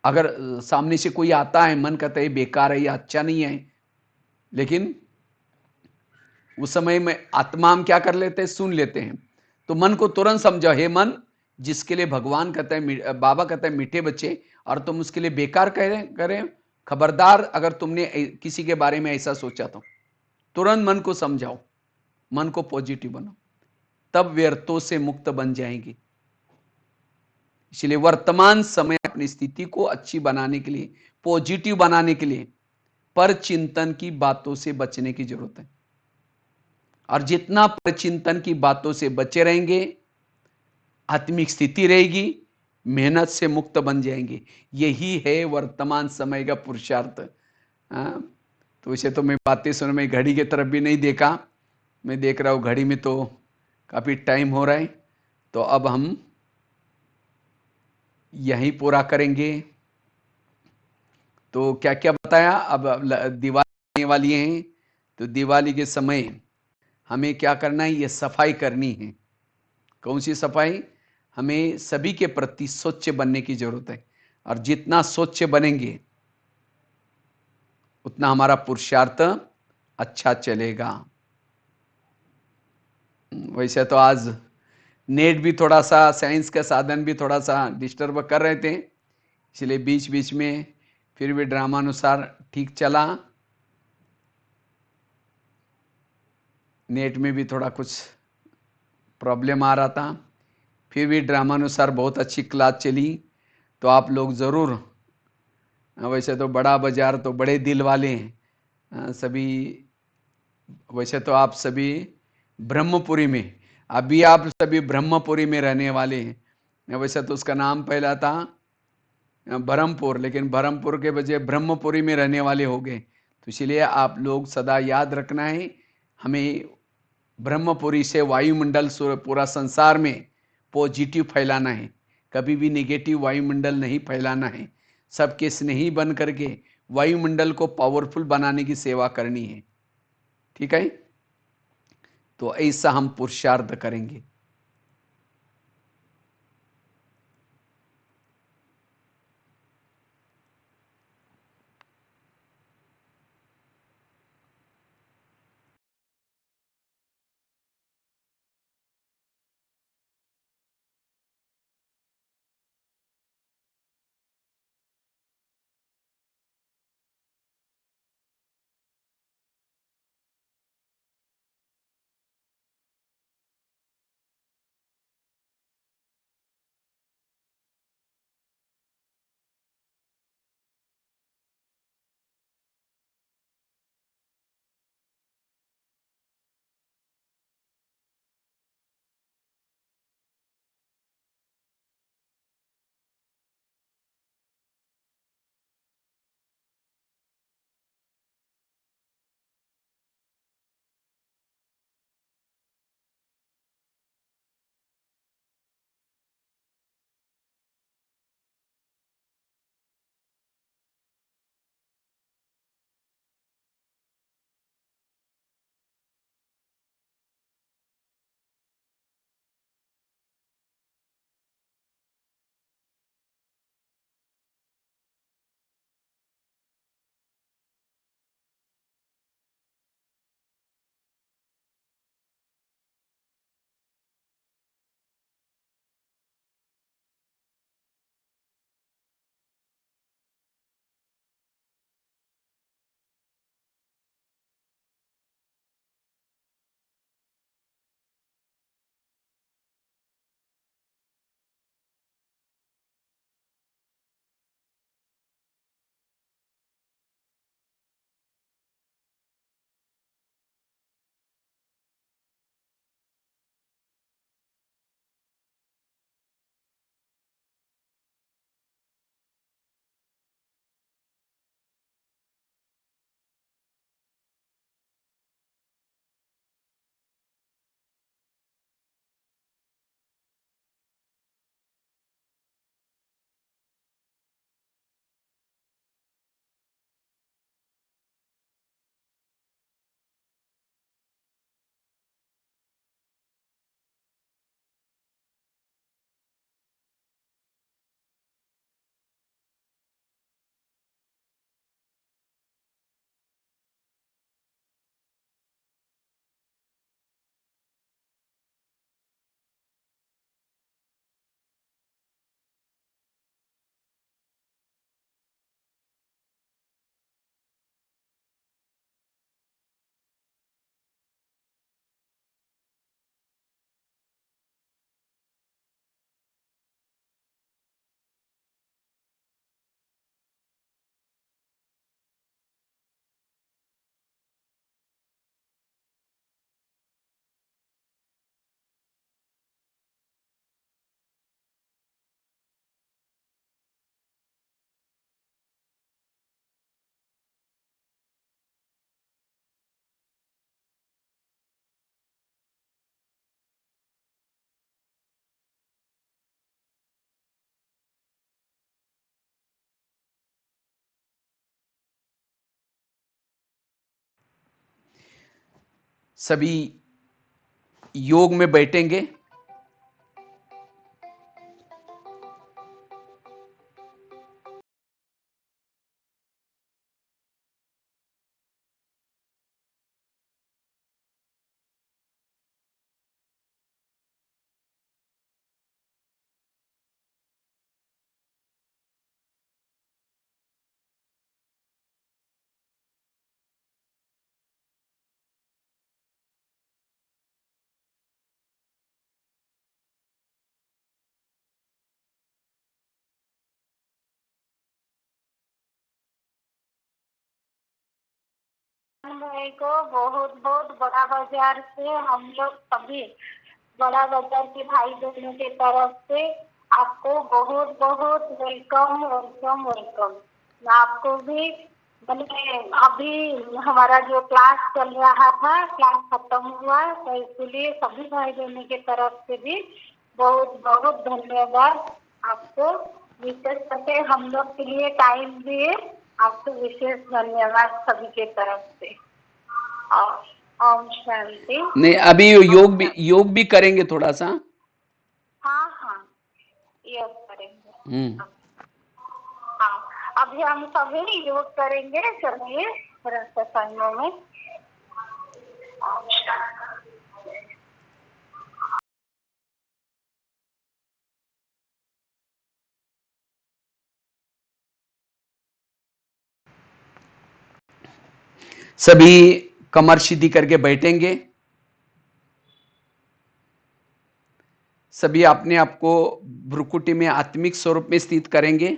अगर सामने से कोई आता है, मन कहता है बेकार है या अच्छा नहीं है, लेकिन उस समय में आत्मा हम क्या कर लेते हैं, सुन लेते हैं। तो मन को तुरंत समझो, हे मन, जिसके लिए भगवान कहता है, बाबा कहता है मीठे बच्चे, और तुम उसके लिए बेकार कह रहे करें, खबरदार अगर तुमने किसी के बारे में ऐसा सोचा तो तुरंत मन को समझाओ, मन को पॉजिटिव बनाओ, तब व्यर्थों से मुक्त बन जाएंगे। इसलिए वर्तमान समय अपनी स्थिति को अच्छी बनाने के लिए, पॉजिटिव बनाने के लिए, पर चिंतन की बातों से बचने की जरूरत है। और जितना पर चिंतन की बातों से बचे रहेंगे, आत्मिक स्थिति रहेगी, मेहनत से मुक्त बन जाएंगे। यही है वर्तमान समय का पुरुषार्थ। हाँ? तो वैसे तो मैं बातें सुन, मैं घड़ी की तरफ भी नहीं देखा, मैं देख रहा हूँ घड़ी में तो काफ़ी टाइम हो रहा है, तो अब हम यहीं पूरा करेंगे। तो क्या क्या बताया, अब दिवाली आने वाली हैं, तो दिवाली के समय हमें क्या करना है, ये सफाई करनी है। कौन सी सफाई? हमें सभी के प्रति स्वच्छ बनने की जरूरत है, और जितना स्वच्छ बनेंगे उतना हमारा पुरुषार्थ अच्छा चलेगा। वैसे तो आज नेट भी थोड़ा सा, साइंस का साधन भी थोड़ा सा डिस्टर्ब कर रहे थे, इसलिए बीच बीच में फिर भी ड्रामानुसार ठीक चला। नेट में भी थोड़ा कुछ प्रॉब्लम आ रहा था, फिर भी ड्रामानुसार बहुत अच्छी क्लास चली। तो आप लोग ज़रूर, वैसे तो बड़ा बाजार तो बड़े दिल वाले हैं सभी। वैसे तो आप सभी ब्रह्मपुरी में, अभी आप सभी ब्रह्मपुरी में रहने वाले हैं। वैसे तो उसका नाम पहला था बरहमपुर, लेकिन बरहमपुर के बजाय ब्रह्मपुरी में रहने वाले हो गए। तो इसलिए आप लोग सदा याद रखना है, हमें ब्रह्मपुरी से वायुमंडल पूरा संसार में पॉजिटिव फैलाना है, कभी भी नेगेटिव वायुमंडल नहीं फैलाना है। सबके स्नेही बन करके वायुमंडल को पावरफुल बनाने की सेवा करनी है। ठीक है, तो ऐसा हम पुरुषार्थ करेंगे। सभी योग में बैठेंगे। भाई को बहुत बहुत बड़ा बाजार से हम लोग सभी बड़ा बाजार के भाई बहनों की तरफ से आपको बहुत बहुत वेलकम वेलकम वेलकम। मैं आपको भी मैंने अभी हमारा जो क्लास चल रहा था, क्लास खत्म हुआ, तो इसलिए सभी भाई बहनों की तरफ से भी बहुत बहुत धन्यवाद आपको। विशेष करके हम लोग के लिए टाइम दिए, आपको विशेष धन्यवाद सभी के तरफ से। ओम शांति। नहीं, अभी ओम शांति। योग भी करेंगे थोड़ा सा। हाँ हाँ, योग करेंगे। हम्म। हाँ, अभी हम सभी योग करेंगे, चलिए सत्संगों में। ओम शांति। सभी कमर सीधी करके बैठेंगे। सभी अपने आप को भ्रुकुटी में आत्मिक स्वरूप में स्थित करेंगे।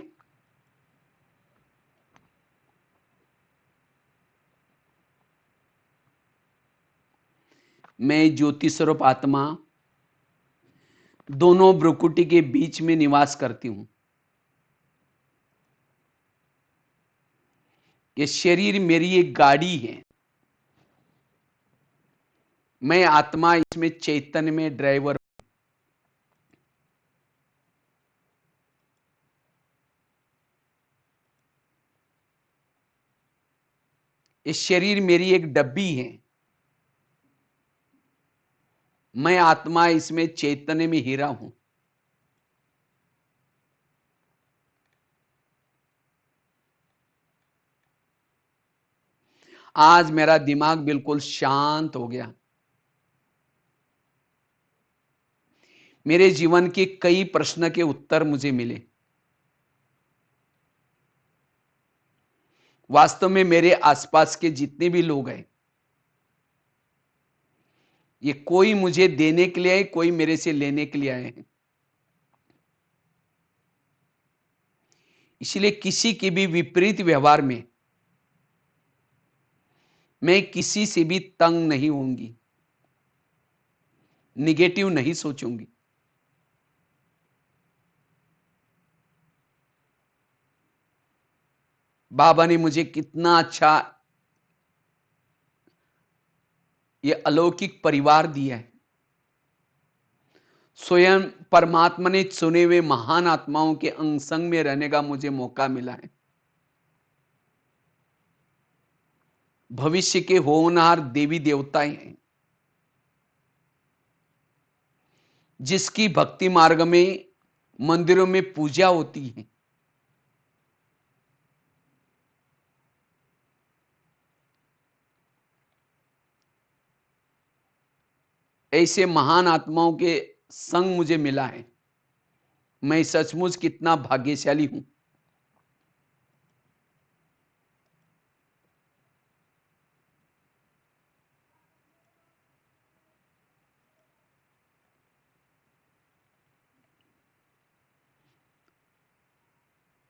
मैं ज्योति स्वरूप आत्मा दोनों भ्रुकुटी के बीच में निवास करती हूं। ये शरीर मेरी एक गाड़ी है। मैं आत्मा इसमें चैतन्य में ड्राइवर। ये शरीर मेरी एक डब्बी है। मैं आत्मा इसमें चैतन्य में हीरा हूं। आज मेरा दिमाग बिल्कुल शांत हो गया। मेरे जीवन के कई प्रश्न के उत्तर मुझे मिले। वास्तव में मेरे आसपास के जितने भी लोग हैं, ये कोई मुझे देने के लिए आए, कोई मेरे से लेने के लिए आए हैं। इसलिए किसी के भी विपरीत व्यवहार में मैं किसी से भी तंग नहीं होंगी, निगेटिव नहीं सोचूंगी। बाबा ने मुझे कितना अच्छा ये अलौकिक परिवार दिया है। स्वयं परमात्मा ने चुने हुए महान आत्माओं के अंग संग में रहने का मुझे मौका मिला है। भविष्य के होनहार देवी देवताएं हैं, जिसकी भक्ति मार्ग में मंदिरों में पूजा होती है। ऐसे महान आत्माओं के संग मुझे मिला है। मैं सचमुच कितना भाग्यशाली हूं।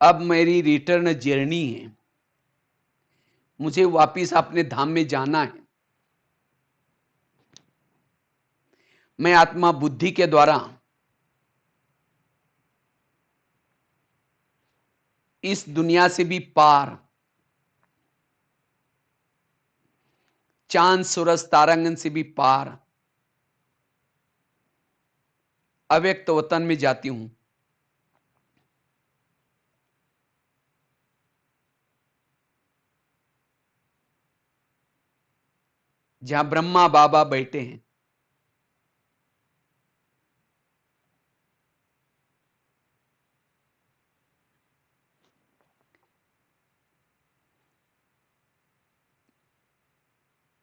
अब मेरी रिटर्न जर्नी है। मुझे वापिस अपने धाम में जाना है। मैं आत्मा बुद्धि के द्वारा इस दुनिया से भी पार, चांद सूरज तारांगन से भी पार अव्यक्त वतन में जाती हूं। जहां ब्रह्मा बाबा बैठे हैं,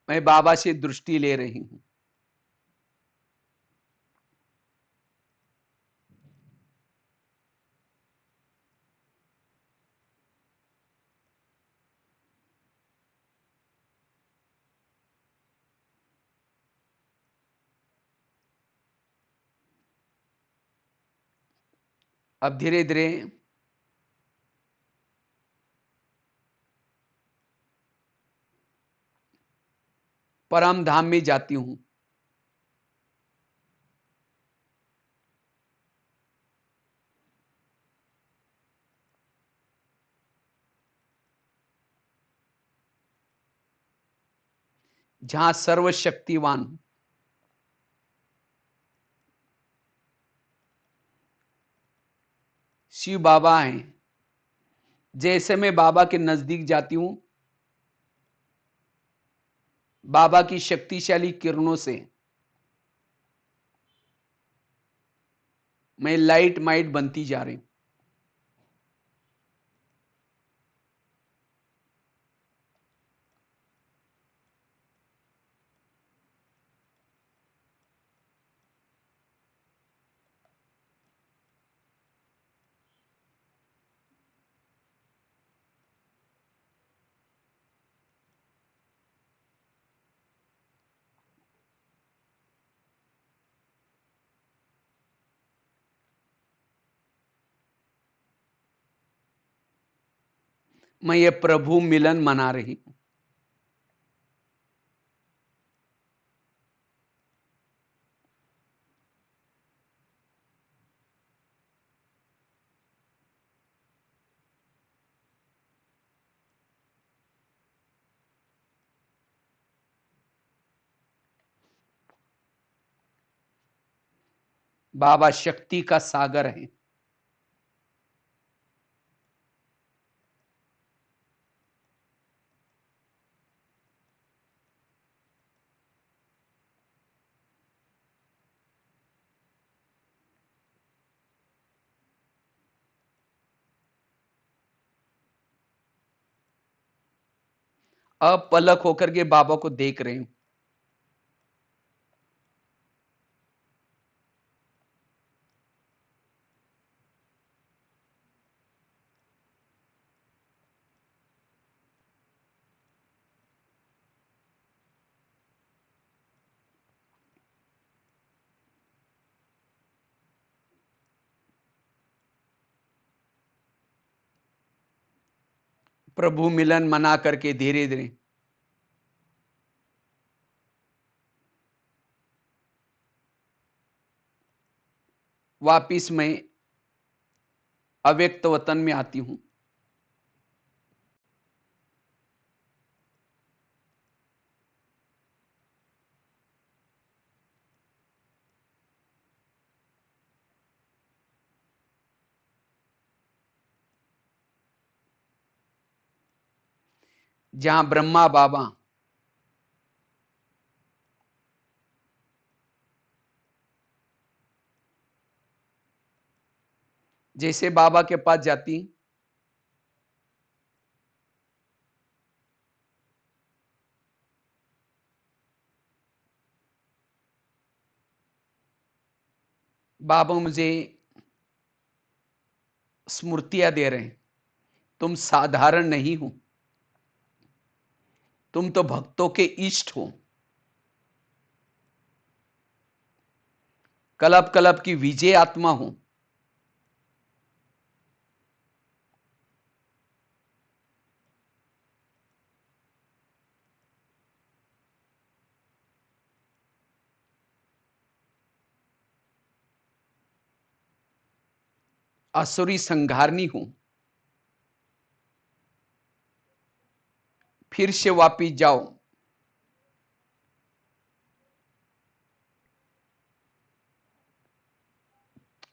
मैं बाबा से दृष्टि ले रही हूं। अब धीरे धीरे परम धाम में जाती हूं। जहां सर्वशक्तिवान शिव बाबा हैं। जैसे मैं बाबा के नजदीक जाती हूं, बाबा की शक्तिशाली किरणों से मैं लाइट माइट बनती जा रही हूं। मैं ये प्रभु मिलन मना रही हूं। बाबा शक्ति का सागर है। अब पलक होकर के बाबा को देख रही हूं। प्रभु मिलन मना करके धीरे धीरे वापिस मैं अव्यक्त वतन में आती हूं। जहां ब्रह्मा बाबा जैसे बाबा के पास जाती, बाबा मुझे स्मृतियां दे रहे हैं। तुम साधारण नहीं हो, तुम तो भक्तों के इष्ट हो। कल्प कल्प की विजय आत्मा हो। असुरी संघारनी हूं। फिर से वापिस जाओ।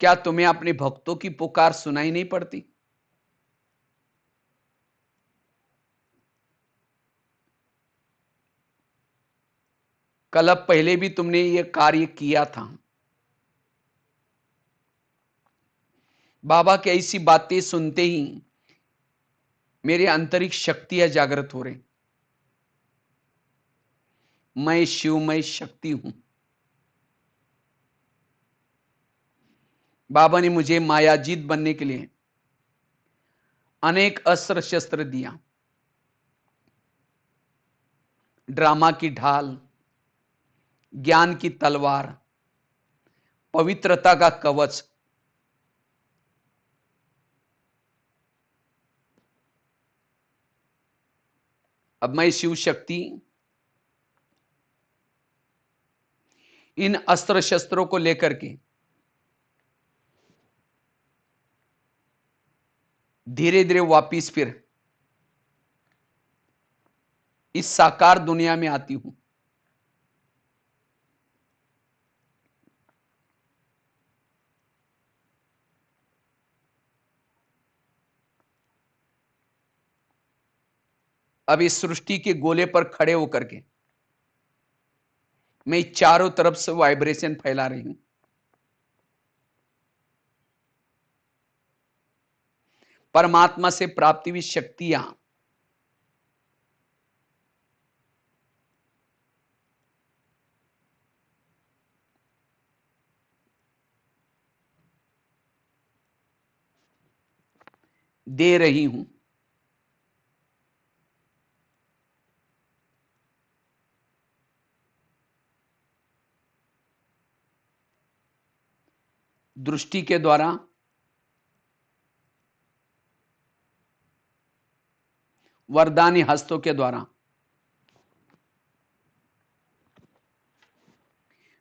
क्या तुम्हें अपने भक्तों की पुकार सुनाई नहीं पड़ती? कल पहले भी तुमने ये कार्य किया था। बाबा की ऐसी बातें सुनते ही मेरे आंतरिक शक्तियां जागृत हो रही। मैं शिवमय शक्ति हूं। बाबा ने मुझे मायाजीत बनने के लिए अनेक अस्त्र शस्त्र दिया। ड्रामा की ढाल, ज्ञान की तलवार, पवित्रता का कवच। अब मैं शिव शक्ति इन अस्त्र शस्त्रों को लेकर के धीरे धीरे वापिस फिर इस साकार दुनिया में आती हूं। अब इस सृष्टि के गोले पर खड़े होकर के मैं चारों तरफ से वाइब्रेशन फैला रही हूं। परमात्मा से प्राप्ति हुई शक्तियां दे रही हूं। दृष्टि के द्वारा, वरदानी हस्तों के द्वारा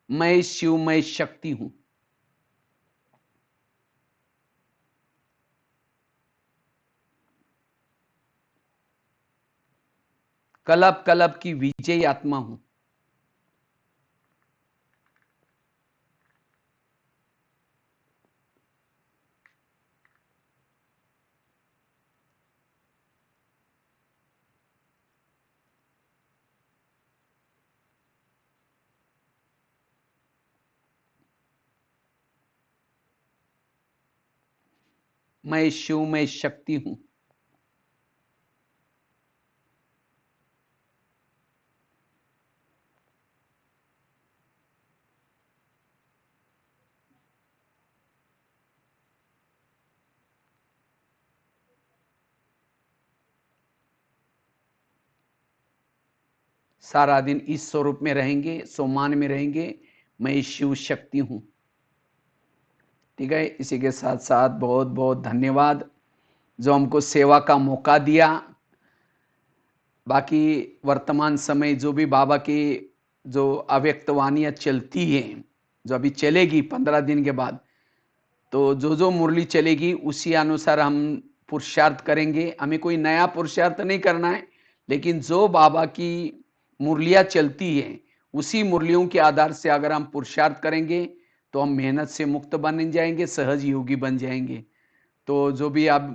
मैं शिवमय शक्ति हूं। कलब कलब की विजयी आत्मा हूं। मैं शिवमय शक्ति हूं। सारा दिन इस स्वरूप में रहेंगे, सोमान में रहेंगे। मैं शिव शक्ति हूं। ठीक है, इसी के साथ साथ बहुत बहुत धन्यवाद जो हमको सेवा का मौका दिया। बाकी वर्तमान समय जो भी बाबा की जो अव्यक्त वाणियां चलती हैं, जो अभी चलेगी 15 दिन के बाद, तो जो जो मुरली चलेगी उसी अनुसार हम पुरुषार्थ करेंगे। हमें कोई नया पुरुषार्थ नहीं करना है, लेकिन जो बाबा की मुरलियां चलती हैं उसी मुरलियों के आधार से अगर हम पुरुषार्थ करेंगे तो हम मेहनत से मुक्त बन जाएंगे, सहज योगी बन जाएंगे। तो जो भी अब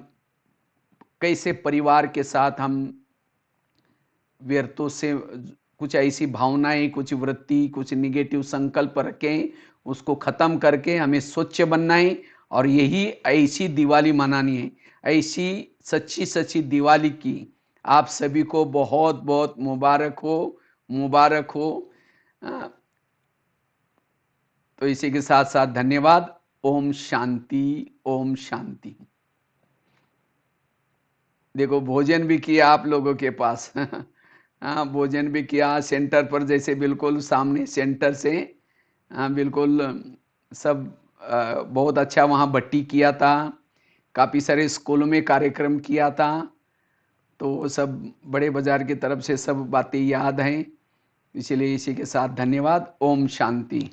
कैसे परिवार के साथ हम व्यर्थों से कुछ ऐसी भावनाएं, कुछ वृत्ति, कुछ निगेटिव संकल्प रखें, उसको खत्म करके हमें स्वच्छ बनना है। और यही ऐसी दिवाली मनानी है। ऐसी सच्ची सच्ची दिवाली की आप सभी को बहुत बहुत मुबारक हो, मुबारक हो। तो इसी के साथ साथ धन्यवाद। ओम शांति, ओम शांति। देखो भोजन भी किया आप लोगों के पास। हाँ, भोजन भी किया सेंटर पर, जैसे बिल्कुल सामने सेंटर से। हाँ बिल्कुल सब बहुत अच्छा वहाँ बट्टी किया था। काफ़ी सारे स्कूलों में कार्यक्रम किया था। तो सब बड़े बाजार की तरफ से सब बातें याद हैं। इसलिए इसी के साथ धन्यवाद। ओम शांति।